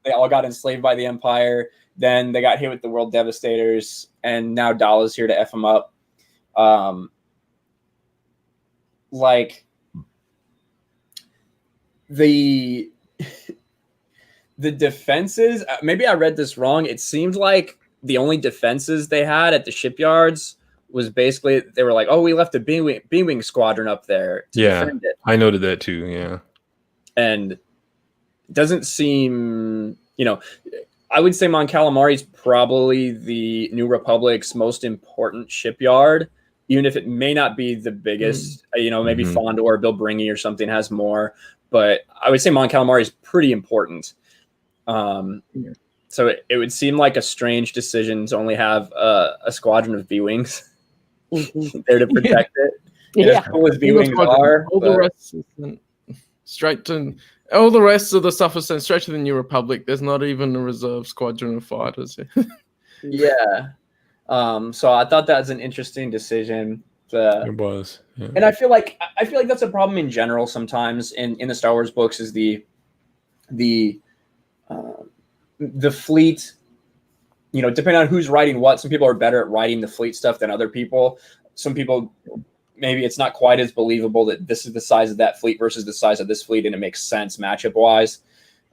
they all got enslaved by the Empire. Then they got hit with the World Devastators, and now Dala's here to F them up. Like, the defenses, maybe I read this wrong. It seemed like the only defenses they had at the shipyards was basically they were like, "Oh, we left a B-wing squadron up there to defend it." I noted that too. Yeah, and it doesn't seem, I would say Mon Calamari is probably the New Republic's most important shipyard, even if it may not be the biggest. Maybe Fondor or Bill Bringy or something has more, but I would say Mon Calamari is pretty important. So it would seem like a strange decision to only have a squadron of B-wings there to protect it. Yeah. As cool as B-wings are, all the rest is sent straight to all the rest of the stuff is sent straight to the New Republic. There's not even a reserve squadron of fighters. yeah. So I thought that was an interesting decision. it was. Yeah. And I feel like that's a problem in general sometimes in the Star Wars books is the fleet, depending on who's writing what. Some people are better at writing the fleet stuff than other people. Some people, maybe it's not quite as believable that this is the size of that fleet versus the size of this fleet, and it makes sense matchup wise.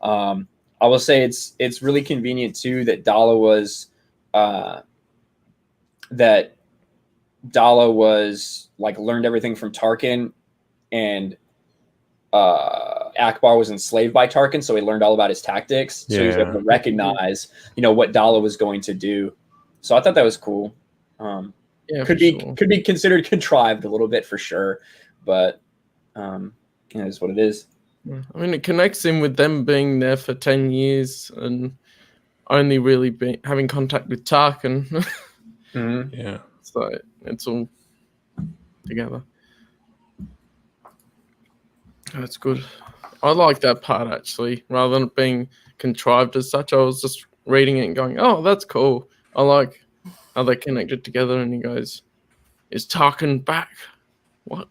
I will say it's really convenient too that Dala was like learned everything from Tarkin, and Akbar was enslaved by Tarkin, so he learned all about his tactics. So he was able to recognize, what Dala was going to do. So I thought that was cool. Could be considered contrived a little bit for sure, but it's what it is. I mean, it connects in with them being there for 10 years and only really having contact with Tarkin. Yeah. So it's all together. That's good. I like that part actually, rather than it being contrived as such. I was just reading it and going, "Oh, that's cool." I like how they connected together. And he goes, "Is Tarkin back?" What?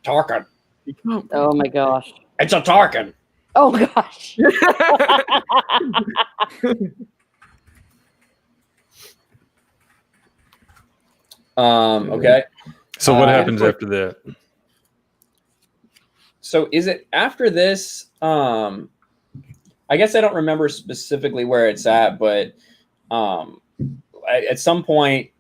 Tarkin. Oh my gosh. It's a Tarkin. Oh gosh. Okay. So what happens after that? So is it after this? I guess I don't remember specifically where it's at, but at some point,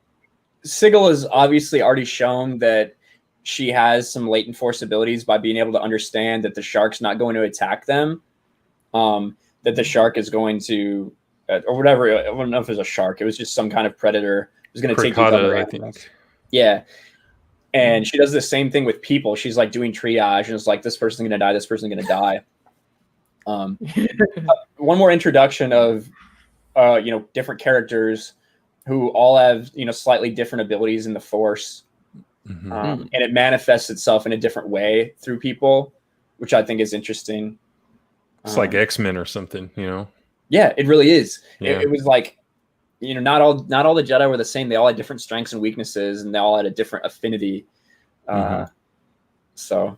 Sigil has obviously already shown that she has some latent force abilities by being able to understand that the shark's not going to attack them. That the shark is going to, or whatever. I don't know if it was a shark. It was just some kind of predator. It was going to take these other animals. I think. Yeah. And she does the same thing with people. She's like doing triage and it's like, this person's going to die. This person's going to die. One more introduction of, different characters who all have, slightly different abilities in the Force. And it manifests itself in a different way through people, which I think is interesting. It's like X-Men or something, Yeah, it really is. Yeah. It was like, not all the Jedi were the same. They all had different strengths and weaknesses, and they all had a different affinity. So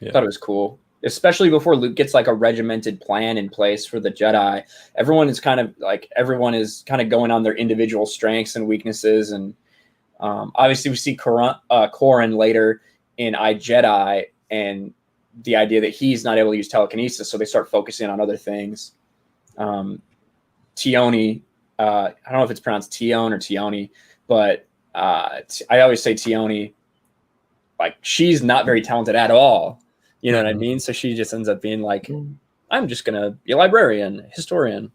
I thought it was cool, especially before Luke gets like a regimented plan in place for the Jedi. Everyone is kind of going on their individual strengths and weaknesses. And obviously we see Corran later in iJedi, and the idea that he's not able to use telekinesis. So they start focusing on other things. Tioni, I don't know if it's pronounced Tion or Tioni, but I always say Tioni. Like, she's not very talented at all. You know what I mean? So she just ends up being like, I'm just going to be a librarian, historian.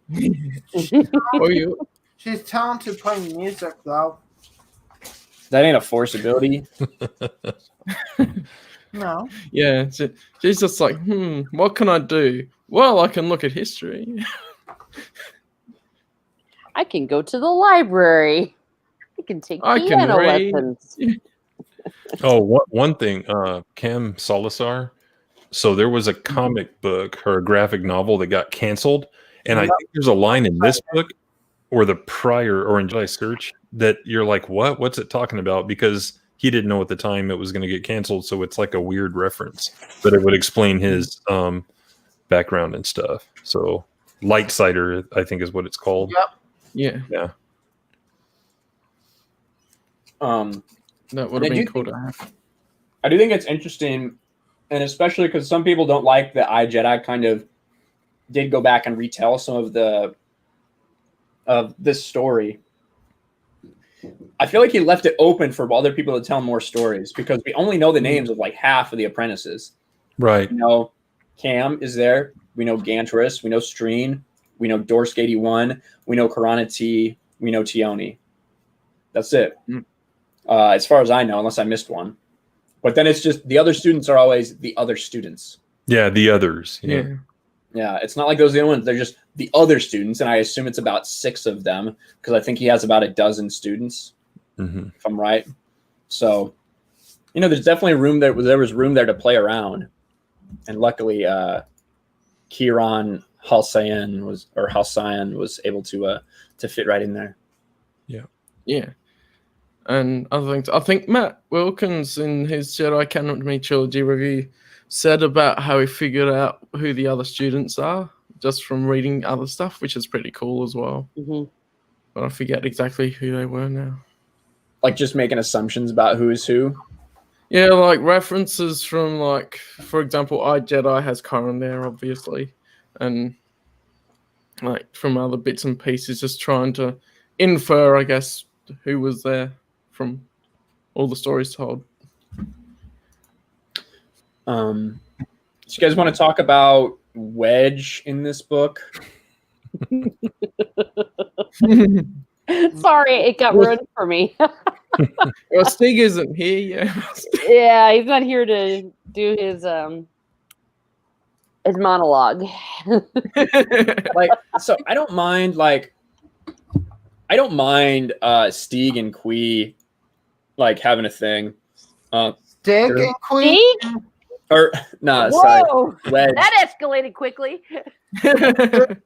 She's talented playing music, though. That ain't a Force ability. No. Yeah, she's just like, what can I do? Well, I can look at history. I can go to the library. I can take piano lessons. Oh, one thing, Cam Salazar. So there was a comic book or a graphic novel that got canceled, and I think there's a line in this book or the prior or in Jedi Search that you're like, what? What's it talking about? Because he didn't know at the time it was going to get canceled, so it's like a weird reference, but it would explain his background and stuff. So Lightsider, I think, is what it's called. Yep. Yeah. That would have been cool to have. I do think it's interesting, and especially because some people don't like that iJedi kind of did go back and retell some of this story. I feel like he left it open for other people to tell more stories because we only know the names of like half of the apprentices. Right. We know Cam is there. We know Gantris. We know Streen. We know Dorsk 81. We know Karana T. We know Tioni. That's it. As far as I know, unless I missed one. But then it's just the other students are always the other students. Yeah, the others. Yeah. Yeah, it's not like those the only ones. They're just the other students, and I assume it's about 6 of them because I think he has about a dozen students, if I'm right. So, there's definitely room there. There was room there to play around, and luckily, Kieran Halcyon was able to fit right in there. Yeah. And other things, I think Matt Wilkins in his Jedi Academy trilogy review said about how he figured out who the other students are just from reading other stuff, which is pretty cool as well. But I forget exactly who they were now. Like just making assumptions about who is who. Yeah, like references from, like, for example, Jedi has Corrin there, obviously, and like from other bits and pieces, just trying to infer, I guess, who was there from all the stories told. Do you guys want to talk about Wedge in this book? Sorry, it got ruined for me. Well, Stig isn't here yet. Yeah, he's not here to do his monologue. Like, so I don't mind Stig and Qui like having a thing. Stig and Queen. Stig? Or nah, Whoa, sorry. Wedge. that escalated quickly. You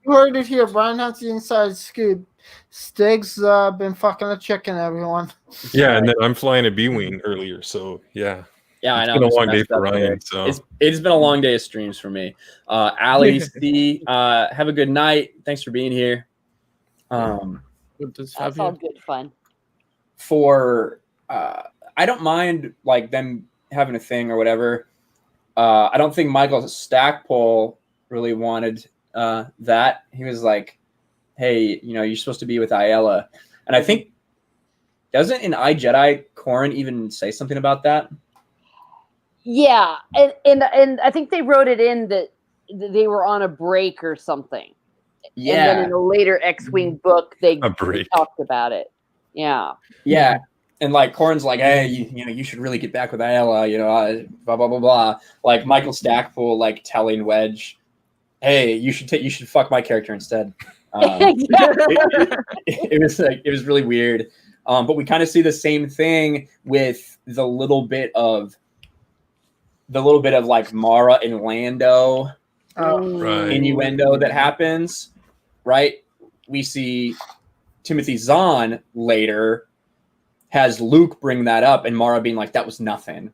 heard it here. Brian has the inside scoop. Stig's been fucking a chicken, everyone. Yeah, and then I'm flying a B-wing earlier, so yeah. Yeah, I know. It's been a long day for Ryan. There. So It's been a long day of streams for me. Ali C, have a good night. Thanks for being here. That's all good fun. I don't mind like them having a thing or whatever. I don't think Michael Stackpole really wanted that. He was like, hey, you're supposed to be with Ayala. And I think, doesn't in iJedi Corrin even say something about that? Yeah, and I think they wrote it in that they were on a break or something. Yeah. And then in a later X-Wing book, they talked about it. Yeah. Yeah. And like Corrin's like, hey, you should really get back with Ayala, blah blah blah blah. Like Michael Stackpole like telling Wedge, hey, you should fuck my character instead. It was really weird. But we kind of see the same thing with the little bit of like Mara and Lando innuendo that happens, right? We see Timothy Zahn later has Luke bring that up and Mara being like, that was nothing.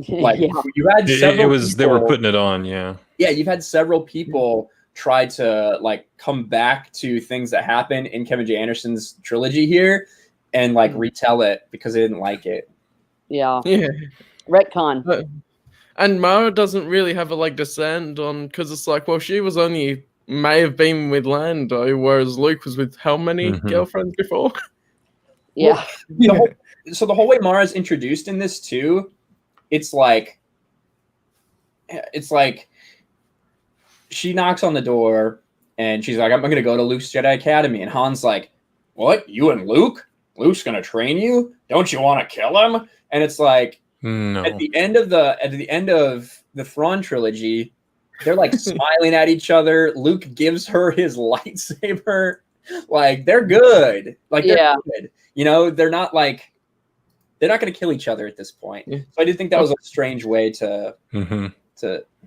Like you had several they were putting it on, yeah. Yeah, you've had several people try to like come back to things that happen in Kevin J. Anderson's trilogy here and like retell it because they didn't like it. Yeah. Yeah. Retcon. And Mara doesn't really have a leg to stand on because it's like, well, she was may have been with Lando, whereas Luke was with how many girlfriends before? Yeah. So the whole way Mara's introduced in this too, it's like she knocks on the door and she's like, I'm going to go to Luke's Jedi Academy. And Han's like, what? You and Luke? Luke's going to train you? Don't you want to kill him? And it's like, no. At the end of the Thrawn trilogy, they're like smiling at each other. Luke gives her his lightsaber. Like they're good. Like they're good. They're not going to kill each other at this point. Yeah. So I did think that was a strange way to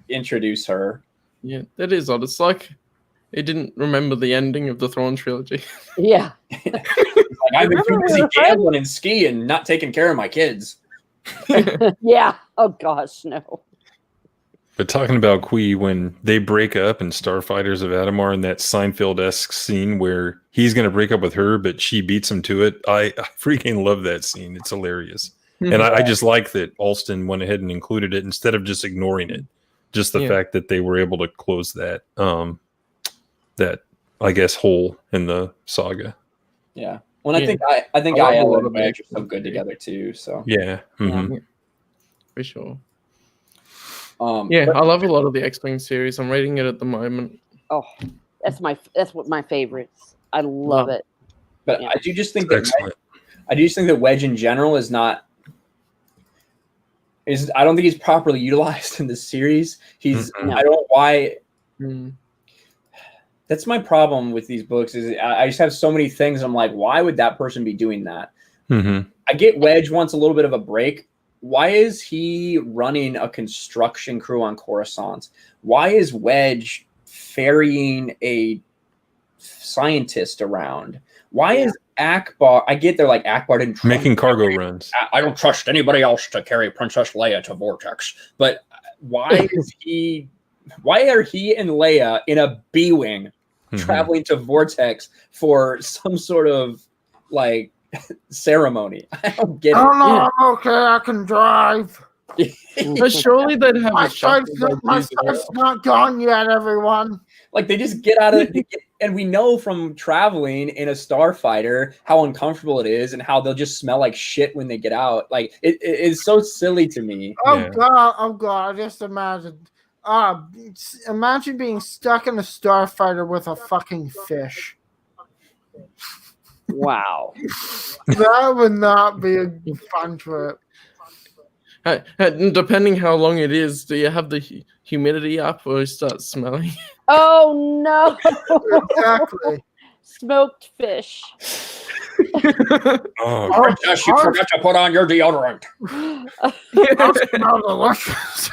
introduce her. Yeah, that is odd. It's like he didn't remember the ending of the Thrawn trilogy. Yeah. Like, I've been too busy gambling and skiing, not taking care of my kids. Yeah. Oh gosh, no. But talking about Qui, when they break up in Starfighters of Adamar in that Seinfeld-esque scene where he's going to break up with her, but she beats him to it, I freaking love that scene. It's hilarious. And I just like that Alston went ahead and included it instead of just ignoring it. Just the fact that they were able to close that, I guess, hole in the saga. Yeah. Well, I Yeah. think I love a Aiella lot and of the Wedge are so X-Men good series. together too. So Yeah. Mhm. For sure. yeah. I love a lot of the X-Men series. I'm reading it at the moment. Oh, that's what my favorites. I love Love it. But Yeah. I do just think It's excellent. Wedge in general is not. I don't think he's properly utilized in this series. He's Mm-mm. I don't know why. Mm. That's my problem with these books. Is I just have so many things. I'm like, why would that person be doing that? Mhm. I get Wedge wants a little bit of a break. Why is he running a construction crew on Coruscant? Why is Wedge ferrying a scientist around? Why is Akbar? I get they're like Akbar didn't trust Making cargo runs. I don't trust anybody else to carry Princess Leia to Vortex. But why is he? Why are he and Leia in a B-wing Mhm. traveling to Vortex for some sort of like ceremony? I don't get it. Oh no, I'm okay. I can drive. But surely they'd have My a shuttle. sight's not gone yet, everyone. Like they just get out of and we know from traveling in a starfighter how uncomfortable it is and how they'll just smell like shit when they get out. Like it is so silly to me. Oh Yeah. God! I just imagined. Imagine being stuck in a starfighter with a fucking fish. Wow. That would not be a fun trip. Depending how long it is, do you have the humidity up or you start smelling? Oh no. Exactly. Smoked fish. Oh, Princess, you forgot to put on your deodorant. That smells delicious.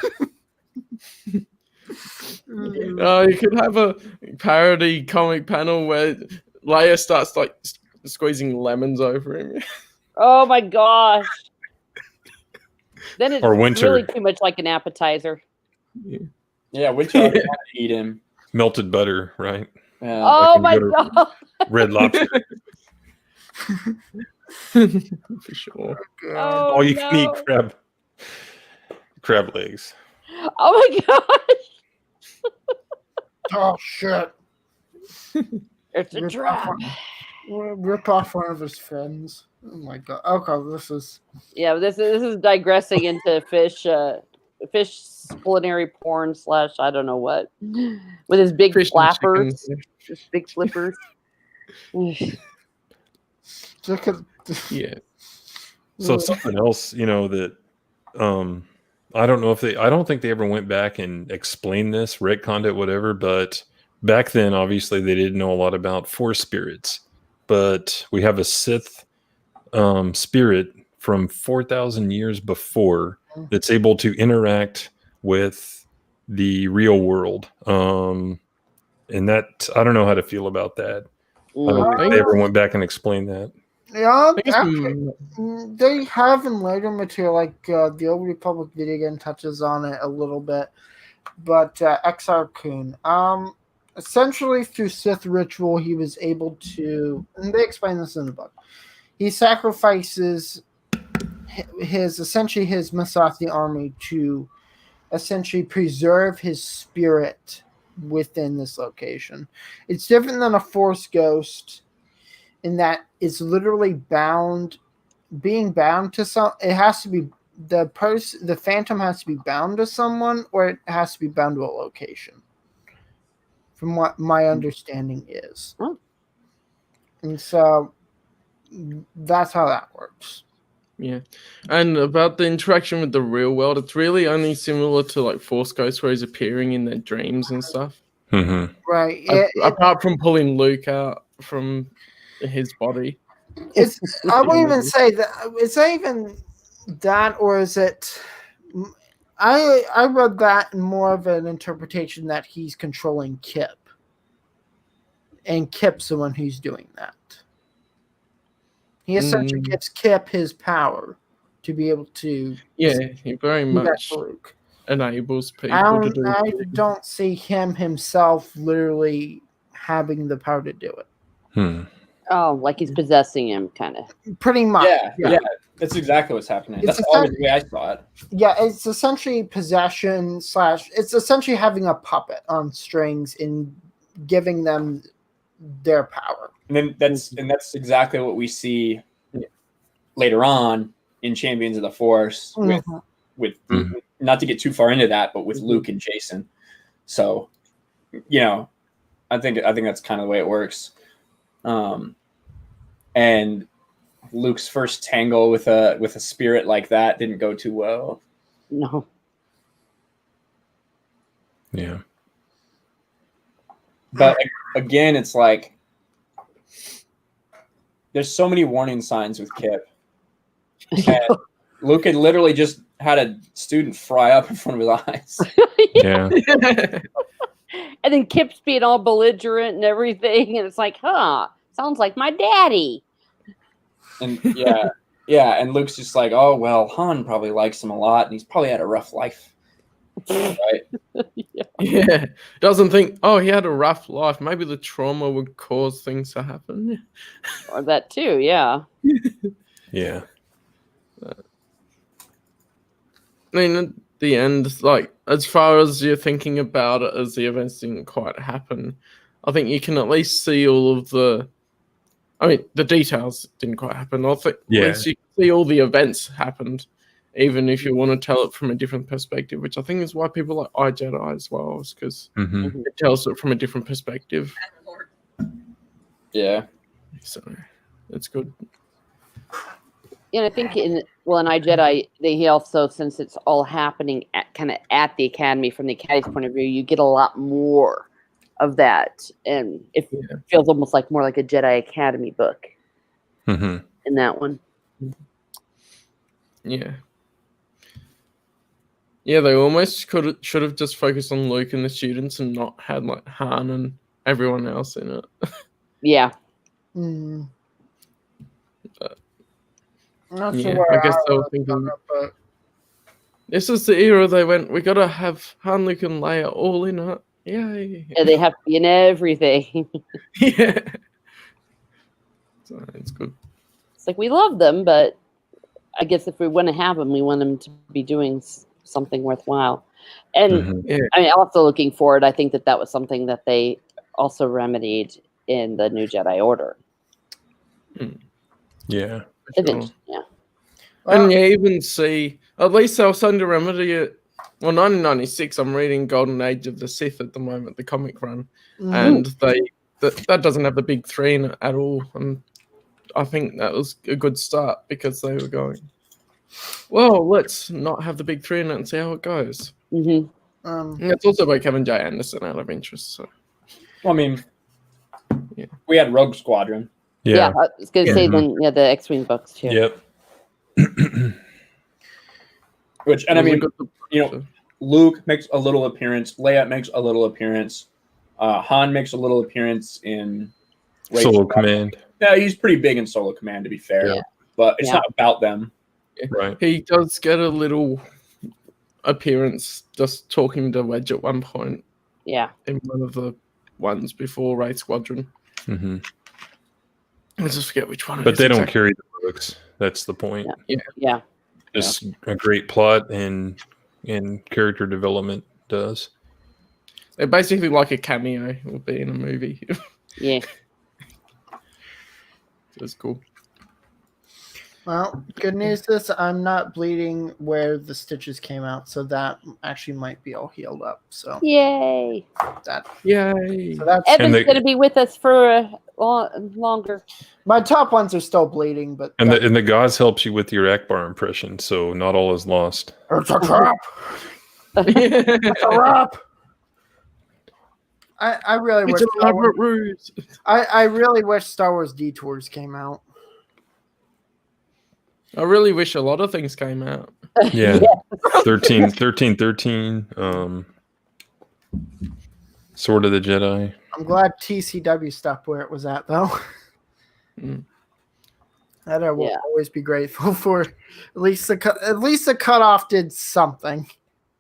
You could have a parody comic panel where Leia starts like squeezing lemons over him. Oh my gosh. Then it's Or Winter. really too much like an appetizer. Yeah, Winter already wanted to eat him. melted butter, right? Yeah. Oh when my you go to- god. Red Lobster. For sure. Oh, All you can eat no. crab legs. Oh my gosh. Oh shit! It's a trap. Rip off one of his fins. Oh my god! Okay, this is. Yeah, this is digressing into fish culinary porn / I don't know what, with his big Fish and flappers, chicken. his big flippers. Look at. Yeah. So something else, that I don't know if I don't think they ever went back and explained this, retconned it, whatever, but back then obviously they didn't know a lot about force spirits. But we have a Sith spirit from 4,000 years before that's able to interact with the real world. And that I don't know how to feel about that. I don't think they ever went back and explained that. Yeah, I guess actually, they have in later material, like the Old Republic video game touches on it a little bit, but Exar Kun, essentially through Sith ritual, he was able to, and they explain this in the book. He sacrifices his Masathi army to essentially preserve his spirit within this location. It's different than a Force ghost in that it's literally being bound to some. It has to be the phantom has to be bound to someone, or it has to be bound to a location. From what my understanding is, and so that's how that works. Yeah. And about the interaction with the real world, it's really only similar to like Force Ghost where he's appearing in their dreams and stuff. Mm-hmm. Right. Apart from pulling Luke out from his body. I won't even say that. It's not even that, or is it? I read that in more of an interpretation that he's controlling Kip, and Kip's the one who's doing that. He essentially gives Kip his power to be able to. Yeah, he very much Luke enables people to do I it. don't see him himself literally having the power to do it. Oh, like he's possessing him, kind of. Pretty much. Yeah. That's exactly what's happening. That's always the way I saw it. Yeah, it's essentially possession / it's essentially having a puppet on strings and giving them their power. And that's exactly what we see later on in Champions of the Force with not to get too far into that, but with Luke and Jason. So, I think that's kind of the way it works. And Luke's first tangle with a spirit like that didn't go too well. No. Yeah. But again, it's like there's so many warning signs with Kip. And Luke had literally just had a student fry up in front of his eyes. Yeah. And then Kip's being all belligerent and everything, and it's like, sounds like my daddy. And and Luke's just like, oh well, Han probably likes him a lot, and he's probably had a rough life, right? Yeah, doesn't think, oh, he had a rough life. Maybe the trauma would cause things to happen. Or that too, yeah. Yeah. I mean, at the end, like, as far as you're thinking about it, as the events didn't quite happen, I think you can at least see all of the. I mean, the details didn't quite happen. I think at least you can see all the events happened, even if you want to tell it from a different perspective, which I think is why people like iJedi as well, is because it tells it from a different perspective. Yeah. So it's good. And I think in iJedi, he also, since it's all happening at the Academy, from the Academy's point of view, you get a lot more of that, and it feels almost like more like a Jedi Academy book in that one. Yeah. Yeah, they almost should have just focused on Luke and the students and not had like Han and everyone else in it. Yeah. Not sure Yeah, where I guess they were was thinking. going, but This is the era they went, we gotta have Han, Luke, and Leia all in it. Yay. Yeah, they have to be in everything. Yeah. So it's good. It's like, we love them, but I guess if we want to have them, we want them to be doing something worthwhile. And I mean, also looking forward, I think that was something that they also remedied in the New Jedi Order. Yeah. Sure. Yeah. And you even see, at least they were starting to remedy it. Well, 1996, I'm reading Golden Age of the Sith at the moment, the comic run. And that doesn't have the big 3 in it at all. And I think that was a good start because they were going, well, let's not have the big 3 in it and see how it goes. And it's also by Kevin J. Anderson out of interest. So, well, I mean, we had Rogue Squadron. Yeah, I was going to say then, the X-Wing books too. Yep. Which, and I mean, Luke makes a little appearance. Leia makes a little appearance. Han makes a little appearance in Solo Command. Yeah, he's pretty big in Solo Command, to be fair. Yeah. But it's not about them. Right. He does get a little appearance just talking to Wedge at one point. Yeah. In one of the ones before Wraith Squadron. I just forget which one. But they don't carry the books. That's the point. Yeah. Just a great plot and character development does. They're basically like a cameo will be in a movie. Yeah. That's cool. Well, good news is I'm not bleeding where the stitches came out, so that actually might be all healed up. So yay! Yay! So that's Evan's going to be with us for longer. My top ones are still bleeding, but and the gauze helps you with your Akbar impression, so not all is lost. It's a trap. It's a wrap. I really wish I really wish Star Wars Detours came out. I really wish a lot of things came out. Yeah. 13. Sword of the Jedi. I'm glad TCW stopped where it was at, though. That I will always be grateful for. At least the cutoff did something.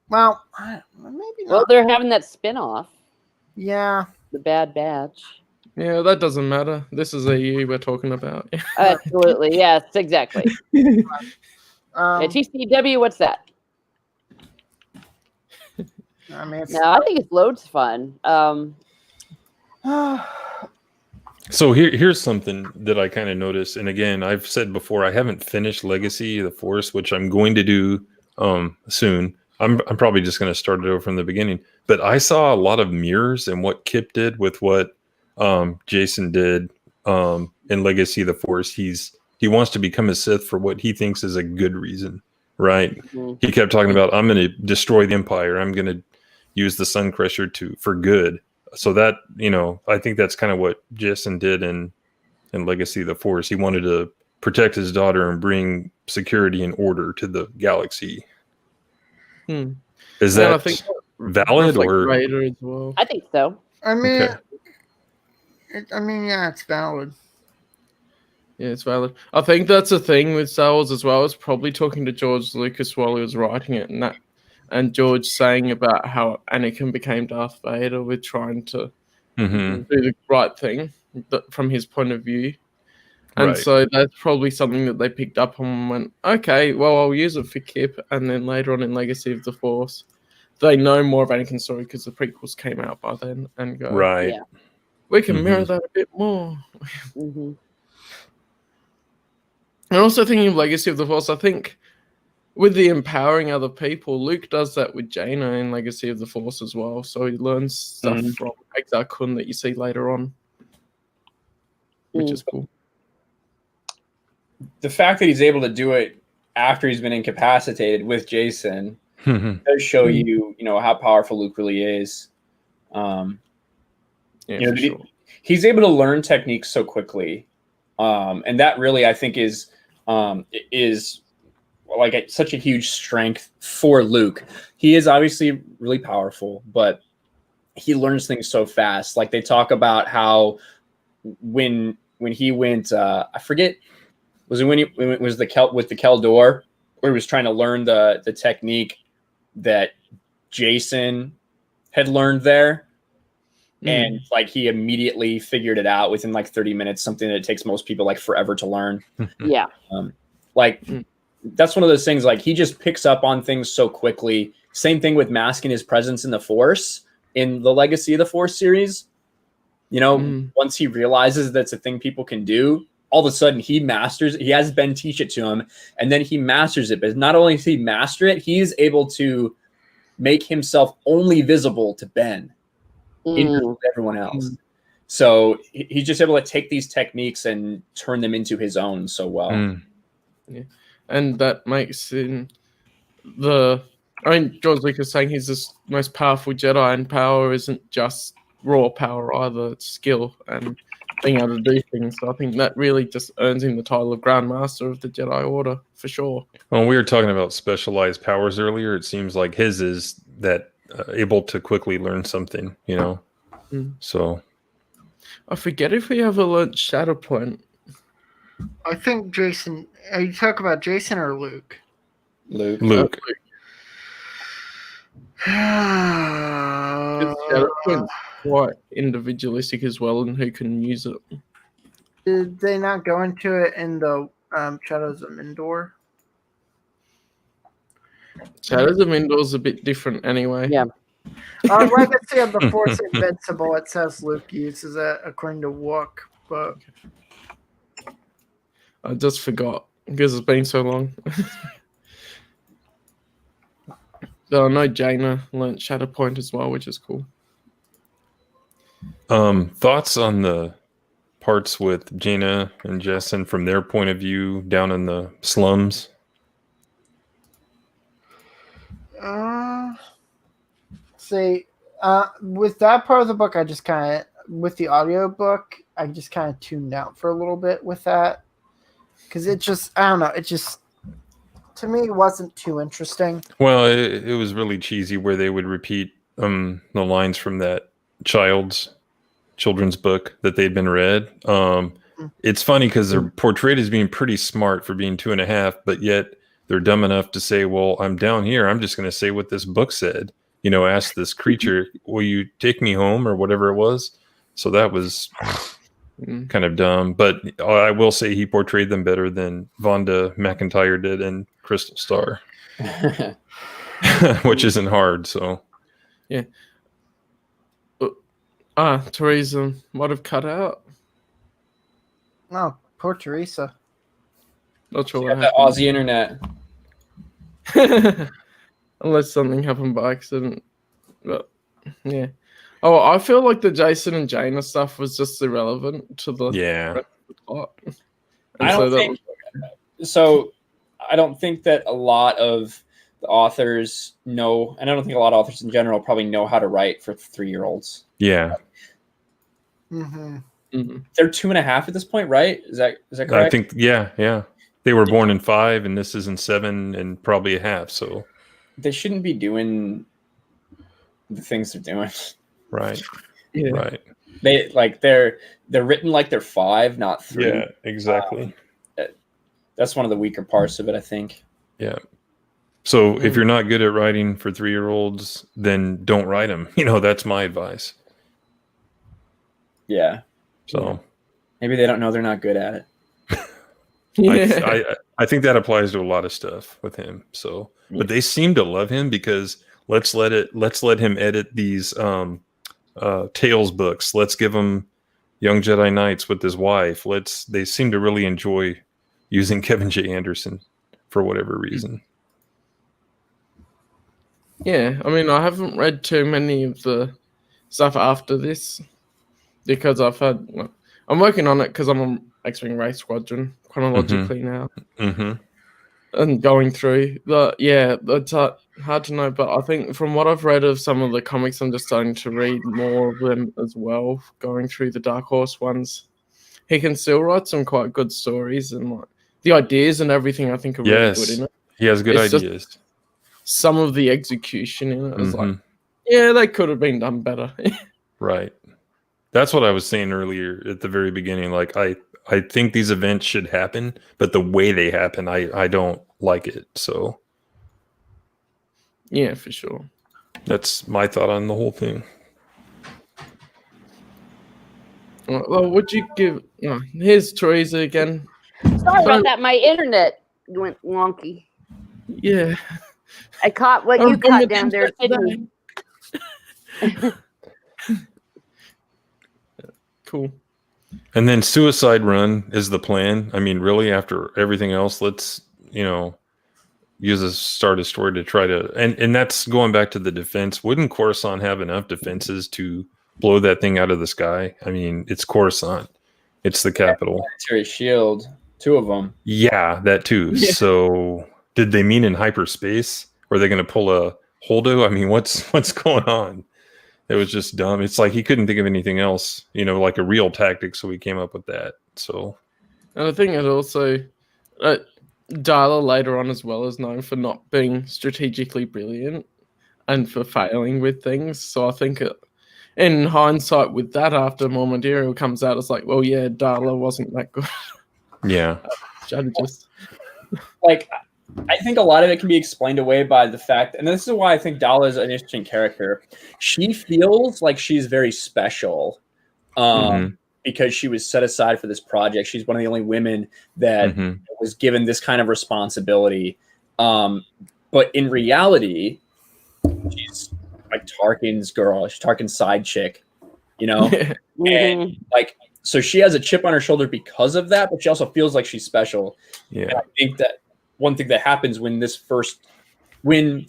Well, maybe not. Well, they're having that spin-off. Yeah. The Bad Batch. Yeah, that doesn't matter. This is a year we're talking about. Absolutely. Yes, exactly. TCW, what's that? I mean, I think it's loads fun. So here's something that I kind of noticed, and again, I've said before, I haven't finished Legacy of the Force, which I'm going to do soon. I'm probably just going to start it over from the beginning. But I saw a lot of mirrors in what Kip did with what Jason did in Legacy of the Force. He wants to become a Sith for what he thinks is a good reason, right? Mhm. He kept talking about, I'm going to destroy the Empire. I'm going to use the Sun Crusher for good. So that, I think that's kind of what Jason did in Legacy of the Force. He wanted to protect his daughter and bring security and order to the galaxy. Hmm. Is And I that think valid reflect or Vader as well. I think so. I mean, okay? yeah, it's valid. Yeah, it's valid. I think that's a thing with Star Wars as well. It's probably talking to George Lucas while he was writing it, and George saying about how Anakin became Darth Vader with trying to Hmm. do the right thing from his point of view. And Right. so that's probably something that they picked up on and went, okay, well, I'll use it for Kip. And then later on in Legacy of the Force, they know more of Anakin's story because the prequels came out by then and go, Right. Yeah. we can mirror that a bit more. Hmm. And also thinking of Legacy of the Force, I think with the empowering other people, Luke does that with Jaina in Legacy of the Force as well. So he learns stuff from Exar Kun that you see later on, which is cool. The fact that he's able to do it after he's been incapacitated with Jason does show you, how powerful Luke really is. Yeah, for sure. He's able to learn techniques so quickly, and that really, I think, is like such a huge strength for Luke. He is obviously really powerful, but he learns things so fast. Like they talk about how when he went, I forget, was it when it was with the Keldor, where he was trying to learn the technique that Jason had learned there, and like he immediately figured it out within like 30 minutes, something that takes most people like forever to learn. Yeah. That's one of those things, like he just picks up on things so quickly. Same thing with masking his presence in the Force in the Legacy of the Force series. Once he realizes that's a thing people can do, all of a sudden he has Ben teach it to him, and then he masters it. But not only does he master it, he's able to make himself only visible to Ben and everyone else. So he's just able to take these techniques and turn them into his own so well. Yeah. And that makes George Lucas saying he's the most powerful Jedi, and power isn't just raw power either, it's skill and being able to do things. So I think that really just earns him the title of Grand Master of the Jedi Order, for sure. When we were talking about specialized powers earlier, it seems like his is that able to quickly learn something, So I forget if we ever learned Shatterpoint. I think Jason. Are you talking about Jason or Luke? Luke. Shatterpoint's quite individualistic as well, and who can use it. Did they not go into it in the Shadows of Endor? Shadows of Endor is a bit different anyway. Yeah. Legacy of the Force Invincible, it says Luke uses it according to Wook, but I just forgot because it's been so long. But I know Jaina learnt Shatterpoint as well, which is cool. Thoughts on the parts with Jaina and Jessen from their point of view down in the slums? With that part of the book, I just kind of, with the audio book, I just kind of tuned out for a little bit with that. Because it just, I don't know, it just, to me, wasn't too interesting. Well, it was really cheesy where they would repeat the lines from that children's book that they'd been read. It's funny because they're portrayed as being pretty smart for being 2.5, but yet they're dumb enough to say, well, I'm down here. I'm just going to say what this book said. Ask this creature, will you take me home or whatever it was? So that was kind of dumb. But I will say he portrayed them better than Vonda McIntyre did in Crystal Star, which isn't hard. So, yeah. Teresa might have cut out. Oh, poor Teresa. Not sure Yeah, what the Aussie internet. happened. Unless something happened by accident. But yeah. Oh, I feel like the Jason and Jaina stuff was just irrelevant to the Yeah. rest of the plot. I don't think so. I don't think that a lot of the authors know, and I don't think a lot of authors in general probably know how to write for 3-year-olds. Yeah. Mm-hmm. They're 2.5 at this point, right? Is that correct? I think, yeah. They were born in 5, and this is in 7 and probably a half. So they shouldn't be doing the things they're doing. right. Yeah. Right. They're written like they're 5, not 3. Yeah, exactly. That's one of the weaker parts of it, I think. Yeah. So if you're not good at writing for 3-year-olds, then don't write them. That's my advice. Yeah. So Maybe they don't know they're not good at it. Yeah. I think that applies to a lot of stuff with him. So, but they seem to love him because let's let him edit these Tales books. Let's give him Young Jedi Knights with his wife. They seem to really enjoy using Kevin J. Anderson for whatever reason. Yeah, I mean, I haven't read too many of the stuff after this because I'm working on it because I'm on X-Wing Race Squadron chronologically now Mm-hmm. and going through. It's hard to know, but I think from what I've read of some of the comics, I'm just starting to read more of them as well, going through the Dark Horse ones. He can still write some quite good stories, and the ideas and everything I think are really good in it. He has good It's just ideas. some of the execution in it is they could have been done better. Right. That's what I was saying earlier at the very beginning. Like I think these events should happen, but the way they happen, I don't like it. So Yeah, for sure. that's my thought on the whole thing. Well, would you give? Here's Teresa again. Sorry about that. My internet went wonky. Yeah. I caught what you caught down there, Sydney. Cool. And then Suicide Run is the plan. I mean, really, after everything else, let's use a Star Destroyer to try to and that's going back to the defense. Wouldn't Coruscant have enough defenses to blow that thing out of the sky? I mean, it's Coruscant. It's the capital. Planetary shield, 2 of them. Yeah, that too. Yeah. So did they mean in hyperspace? Were they going to pull a Holdo? I mean, what's going on? It was just dumb. It's like he couldn't think of anything else, like a real tactic. So he came up with that. So, And I think it also, Darla later on as well is known for not being strategically brilliant and for failing with things. So I think in hindsight with that, after more material comes out, it's like, well, yeah, Darla wasn't that good. yeah. Strategist. I think a lot of it can be explained away by the fact, and this is why I think Dala is an interesting character. She feels like she's very special because she was set aside for this project. She's one of the only women that was given this kind of responsibility. But in reality, she's like Tarkin's girl. She's Tarkin's side chick, And so she has a chip on her shoulder because of that, but she also feels like she's special. Yeah. And I think that one thing that happens when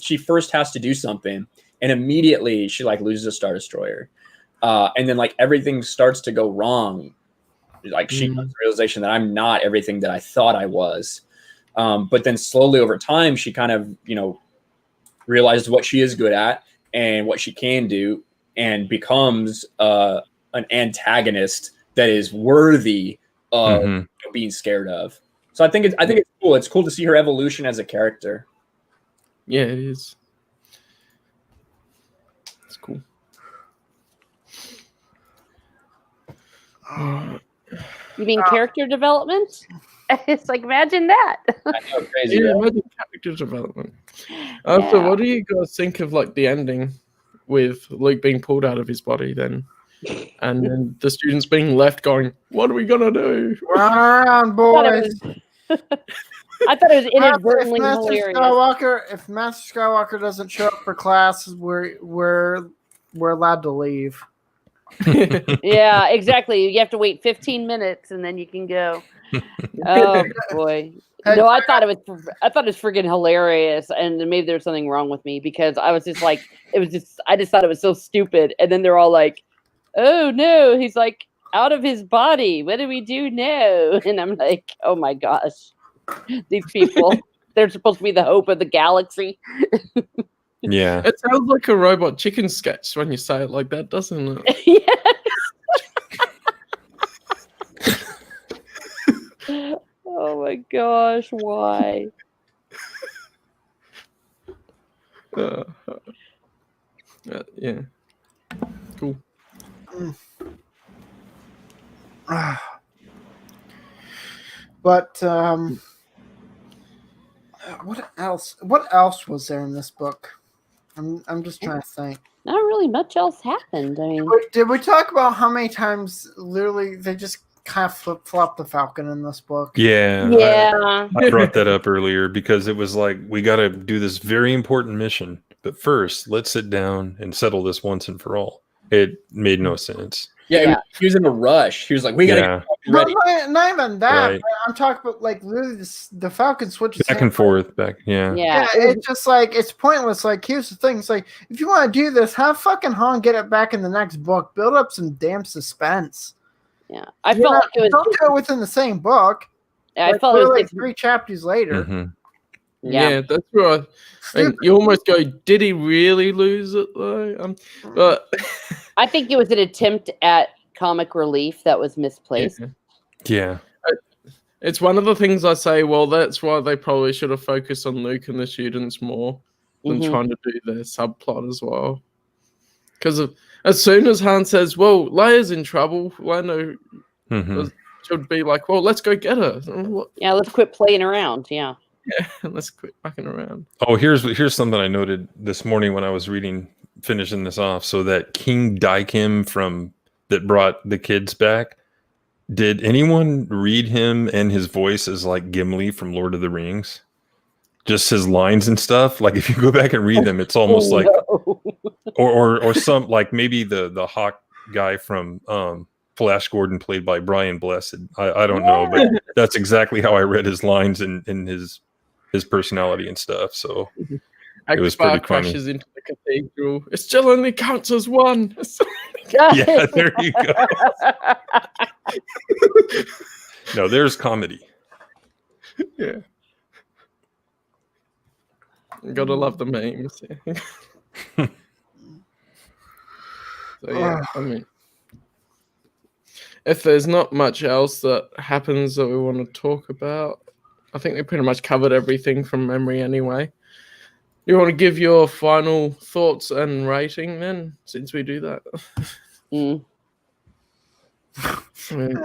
she first has to do something and immediately she loses a Star Destroyer. And then everything starts to go wrong. She comes to the realization that I'm not everything that I thought I was. But then slowly over time, she kind of, realizes what she is good at and what she can do and becomes an antagonist that is worthy of being scared of. So I think it's cool. It's cool to see her evolution as a character. Yeah, it is. It's cool. You mean character development? It's like, imagine that. I know, crazy. Yeah, Right? imagine character development. So what do you guys think of the ending with Luke being pulled out of his body then? And then the students being left going, what are we going to do? Run around, boys. I thought it was inadvertently hilarious. If Master Skywalker doesn't show up for class, we're allowed to leave. Yeah, exactly. You have to wait 15 minutes and then you can go. Oh boy. No, I thought it was freaking hilarious, and maybe there's something wrong with me because I was just like, I just thought it was so stupid, and then they're all like, "Oh no, he's like out of his body. What do we do now?" And I'm like, "Oh my gosh, these people, they're supposed to be the hope of the galaxy." Yeah. It sounds like a Robot Chicken sketch when you say it like that, doesn't it? Yeah. Oh my gosh, why? Yeah. Cool. But what else? What else was there in this book? I'm just trying to think. Not really much else happened. I mean, Did we talk about how many times literally they just kind of flip flop the Falcon in this book? Yeah. yeah. I brought that up earlier because it was like, we got to do this very important mission. But first, let's sit down and settle this once and for all. It made no sense. Yeah, he was in a rush. He was like, "We gotta Yeah. get ready." Not even that. Right. I'm talking about like literally the Falcon switches Back and forth. Yeah. Yeah. It's just like it's pointless. Like here's the thing: it's like if you want to do this, have fucking Han get it back in the next book. Build up some damn suspense. Yeah. I felt like it was. Don't do it within the same book. I Like, felt it was like like, 3 chapters later. Mhm. Yeah, that's right. And you almost go, did he really lose it though? But I think it was an attempt at comic relief that was misplaced. Yeah. It's one of the things I say, well, that's why they probably should have focused on Luke and the students more than trying to do their subplot as well. Because as soon as Han says, well, Leia's in trouble, Lando should be like, well, let's go get her. Yeah, let's quit playing around. Yeah. Yeah, let's quit fucking around. Oh, here's something I noted this morning when I was finishing this off. So that King Daikim that brought the kids back, did anyone read him and his voice as like Gimli from Lord of the Rings? Just his lines and stuff. Like if you go back and read them, it's almost like, or some like maybe the Hawk guy from Flash Gordon played by Brian Blessed. I don't know, but that's exactly how I read his lines and his personality and stuff. So it was pretty funny. Crashes into the cathedral. It still only counts as one. Yeah, there you go. No, there's comedy. Yeah. Gotta love the memes. So yeah, I mean, if there's not much else that happens that we want to talk about, I think we pretty much covered everything from memory anyway. You want to give your final thoughts and rating then, since we do that? I mean,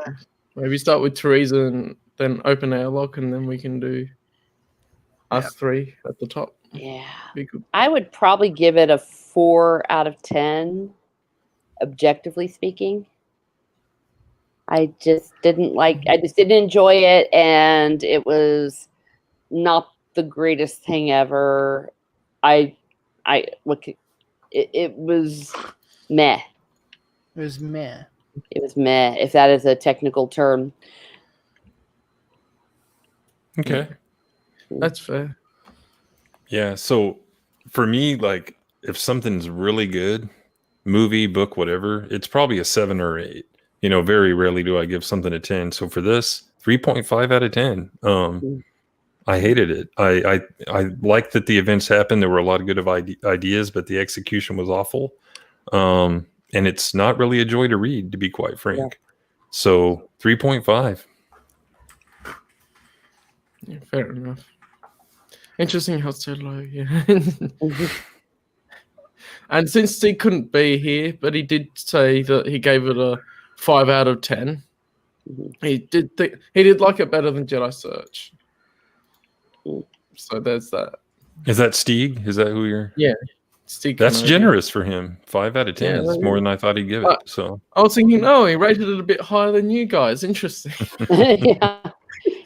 maybe start with Teresa and then open airlock, and then we can do us three at the top. Yeah. Be good. I would probably give it a 4 out of 10, objectively speaking. I just didn't enjoy it, and it was not the greatest thing ever. It was meh. It was meh. It was meh, if that is a technical term. Okay. That's fair. Yeah. So for me, like if something's really good, movie, book, whatever, it's probably a 7 or 8. You know, very rarely do I give something a 10. So for this, 3.5 out of 10. I hated it. I liked that the events happened. There were a lot of good ideas, but the execution was awful. And it's not really a joy to read, to be quite frank. Yeah. So 3.5. Yeah, fair enough. Interesting how it's so low, yeah. And since he couldn't be here, but he did say that he gave it a 5 out of 10. He did like it better than Jedi Search. So there's that. Is that Stieg? Is that who you're? Yeah, Stieg. That's generous for him. 5 out of 10 is more than I thought he'd give it. So I was thinking, he rated it a bit higher than you guys. Interesting. Yeah.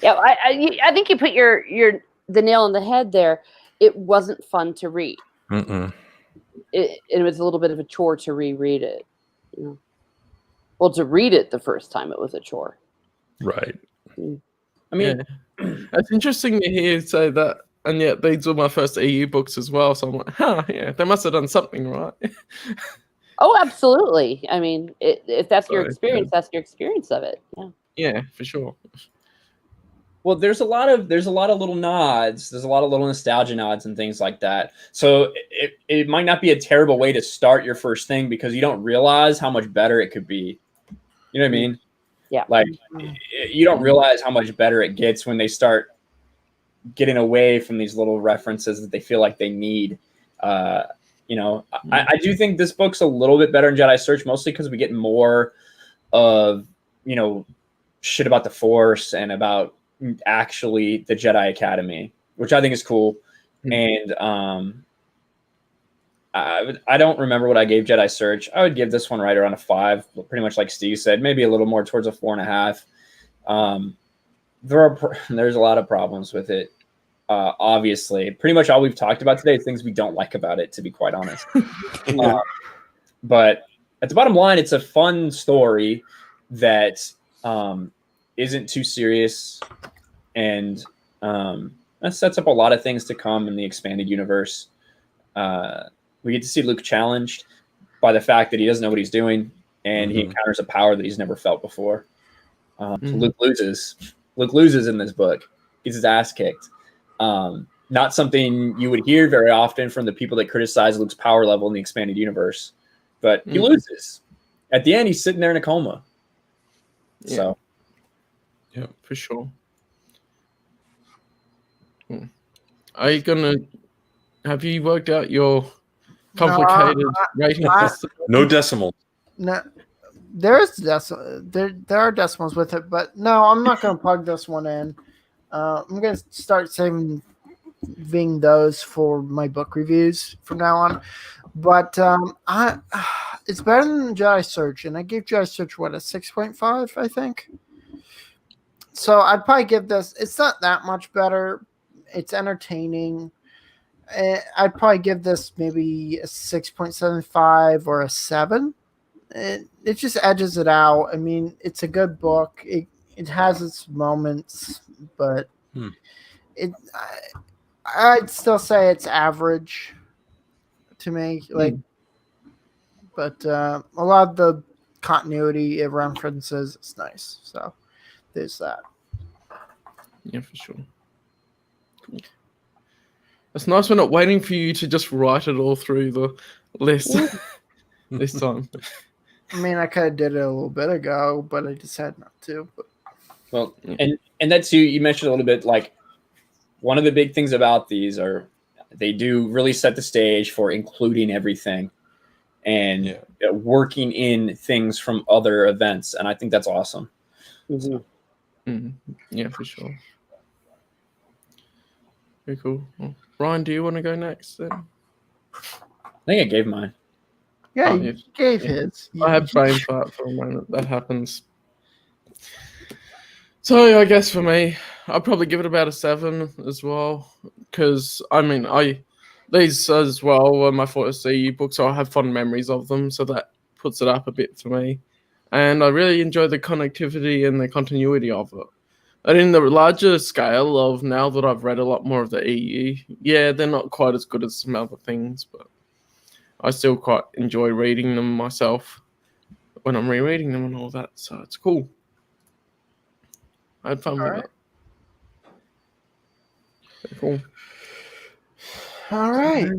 I think you put the nail on the head there. It wasn't fun to read. It was a little bit of a chore to reread it. You know? Well, to read it the first time, it was a chore. Right. I mean, It's interesting to hear you say that, and yet these were my first EU books as well. So I'm like, yeah, they must have done something right. Oh, absolutely. I mean, if that's your So, experience, that's your experience of it. Yeah. Yeah, for sure. well, there's a lot of little nods. There's a lot of little nostalgia nods and things like that. So it might not be a terrible way to start your first thing because you don't realize how much better it could be. You know what I mean? Yeah. Like you don't realize how much better it gets when they start getting away from these little references that they feel like they need. You know, I do think this book's a little bit better in Jedi Search, mostly because we get more of, you know, shit about the Force and about actually the Jedi Academy, which I think is cool. And I don't remember what I gave Jedi Search. I would give this one right around a 5, pretty much like Steve said, maybe a little more towards a 4.5. There's a lot of problems with it. Obviously, pretty much all we've talked about today is things we don't like about it, to be quite honest. But at the bottom line, it's a fun story that isn't too serious, and that sets up a lot of things to come in the expanded universe. We get to see Luke challenged by the fact that he doesn't know what he's doing, and he encounters a power that he's never felt before. So Luke loses. Luke loses in this book. Gets his ass kicked. Not something you would hear very often from the people that criticize Luke's power level in the expanded universe. But he loses. At the end, he's sitting there in a coma. Yeah. So, yeah, for sure. Are you gonna? Have you worked out your complicated rating system? No decimal. No, there are decimals with it, but no, I'm not going to plug this one in. I'm going to start saving those for my book reviews from now on. But it's better than Jedi Search, and I gave Jedi Search what, a 6.5, I think. So I'd probably give this. It's not that much better. It's entertaining. I'd probably give this maybe a 6.75 or a 7. It just edges it out. I mean, it's a good book. It has its moments, but I'd still say it's average to me. Like, but a lot of the continuity it references, it's nice. So there's that. Yeah, for sure. It's nice we're not waiting for you to just write it all through the list this time. I mean, I could have did it a little bit ago, but I decided not to. But. well, and that's you mentioned a little bit, like one of the big things about these are they do really set the stage for including everything and working in things from other events. And I think that's awesome. Mm-hmm. So. Yeah, for sure. Very cool. Well, Ryan, do you want to go next then? I think I gave mine. Yeah, you gave his. I had brain fart for a moment. That happens. So I guess for me, I'd probably give it about a 7 as well. Because, I mean, these as well were my first EU books, so I have fond memories of them. So that puts it up a bit for me. And I really enjoy the connectivity and the continuity of it. And in the larger scale of now that I've read a lot more of the EU, yeah, they're not quite as good as some other things, but I still quite enjoy reading them myself when I'm rereading them and all that, so it's cool. I had fun with it. Cool. All right.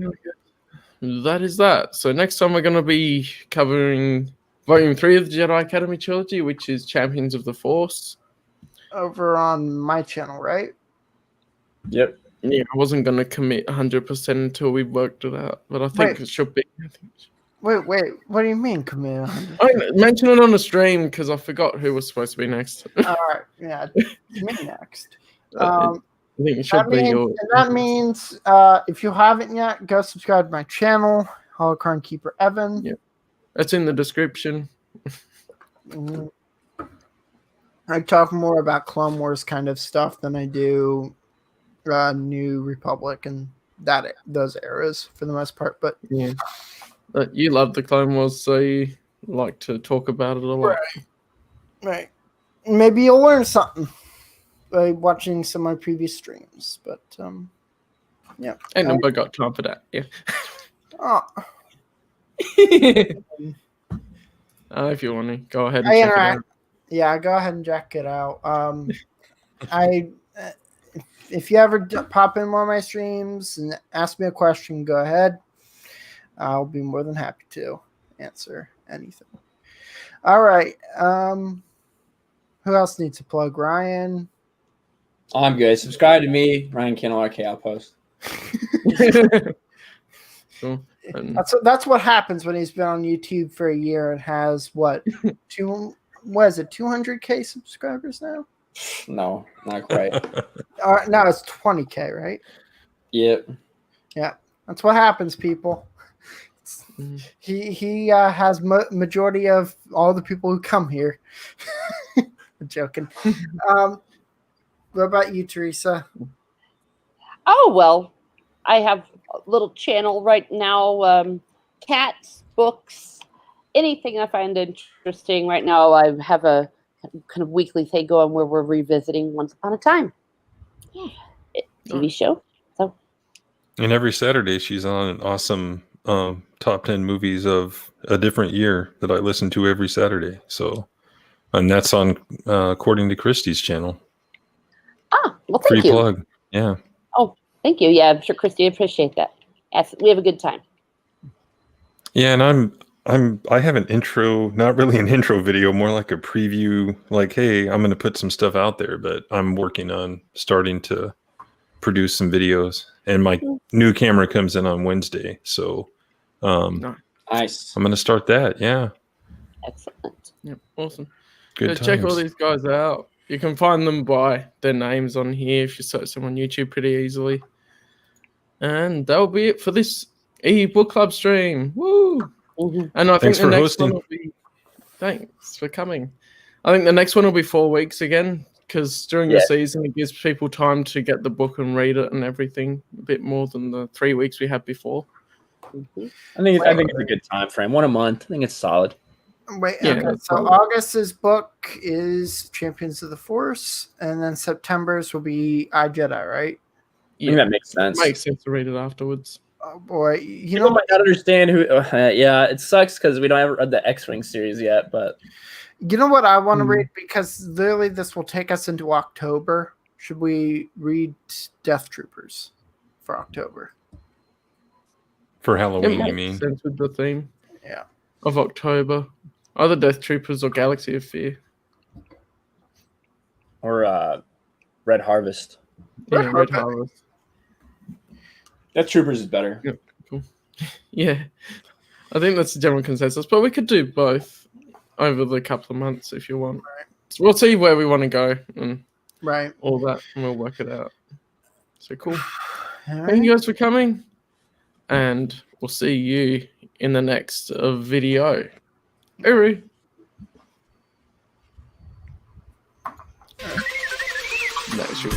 That is that. So next time we're going to be covering Volume 3 of the Jedi Academy trilogy, which is Champions of the Force. Over on my channel, right? Yep. Yeah, I wasn't going to commit 100% until we worked it out, but I think it should be. Wait. What do you mean, commit 100%? I mentioned it on the stream because I forgot who was supposed to be next. All right, yeah, it's me next. I think it should be your. That means if you haven't yet, go subscribe to my channel, Holocron Keeper Evan. Yeah, that's in the description. I talk more about Clone Wars kind of stuff than I do New Republic and those eras for the most part. But yeah, you love the Clone Wars, so like to talk about it a lot. Right. Maybe you'll learn something by watching some of my previous streams. But yeah. Ain't nobody got time for that. Yeah. Oh, If you want to go ahead and I check it interact. out. Yeah, go ahead and check it out. If you ever pop in one of my streams and ask me a question, go ahead. I'll be more than happy to answer anything. All right. Who else needs to plug? Ryan. I'm good. Subscribe to me, Ryan Kennel, RK Outpost. Cool. And That's what happens when he's been on YouTube for a year and has what 200K subscribers now? No, not quite. No, it's 20K, right? Yep. Yeah, that's what happens, people. He has majority of all the people who come here. I'm joking. What about you, Teresa? Oh, well, I have a little channel right now, cats, books, anything I find interesting. Right now, I have a kind of weekly thing going where we're revisiting Once Upon a Time. TV show. So. And every Saturday, she's on an awesome top 10 movies of a different year that I listen to every Saturday. So, and that's on according to Christy's channel. Ah, well, Free thank you. plug. Yeah. Oh, thank you. Yeah, I'm sure Christy appreciate that. Yes, we have a good time. Yeah, and I have an intro, not really an intro video, more like a preview, like, hey, I'm going to put some stuff out there, but I'm working on starting to produce some videos, and my new camera comes in on Wednesday. So Nice. I'm going to start that. Yeah. Excellent. Yep, awesome. Good Check all times. these guys out. You can find them by their names on here if you search them on YouTube pretty easily. And that'll be it for this book club stream. Woo! Mm-hmm. And I think Thanks the for next hosting. one will be. Thanks for coming. I think the next one will be 4 weeks again, because during the season it gives people time to get the book and read it and everything a bit more than the 3 weeks we had before. Mm-hmm. I think it's a good time frame. 1 a month. I think it's solid. Wait, Yeah, okay. that's So fine. August's book is Champions of the Force, and then September's will be iJedi, right? I think that makes sense. Makes sense to read it afterwards. Oh boy, you People know, might not understand who. Yeah, it sucks because we don't have read the X-Wing series yet. But what I want to read, because literally this will take us into October. Should we read Death Troopers for October? For It Halloween, you makes mean? sense with the theme Yeah. of October. Either Death Troopers or Galaxy of Fear. or Red Harvest. Yeah, Red Harvest. That Troopers is better. Yep, cool. Yeah, I think that's the general consensus. But we could do both over the couple of months if you want. Right. So we'll see where we want to go and Right. all that, and we'll work it out. So cool. All Thank right. you guys for coming, and we'll see you in the next video. Uru. No, sure.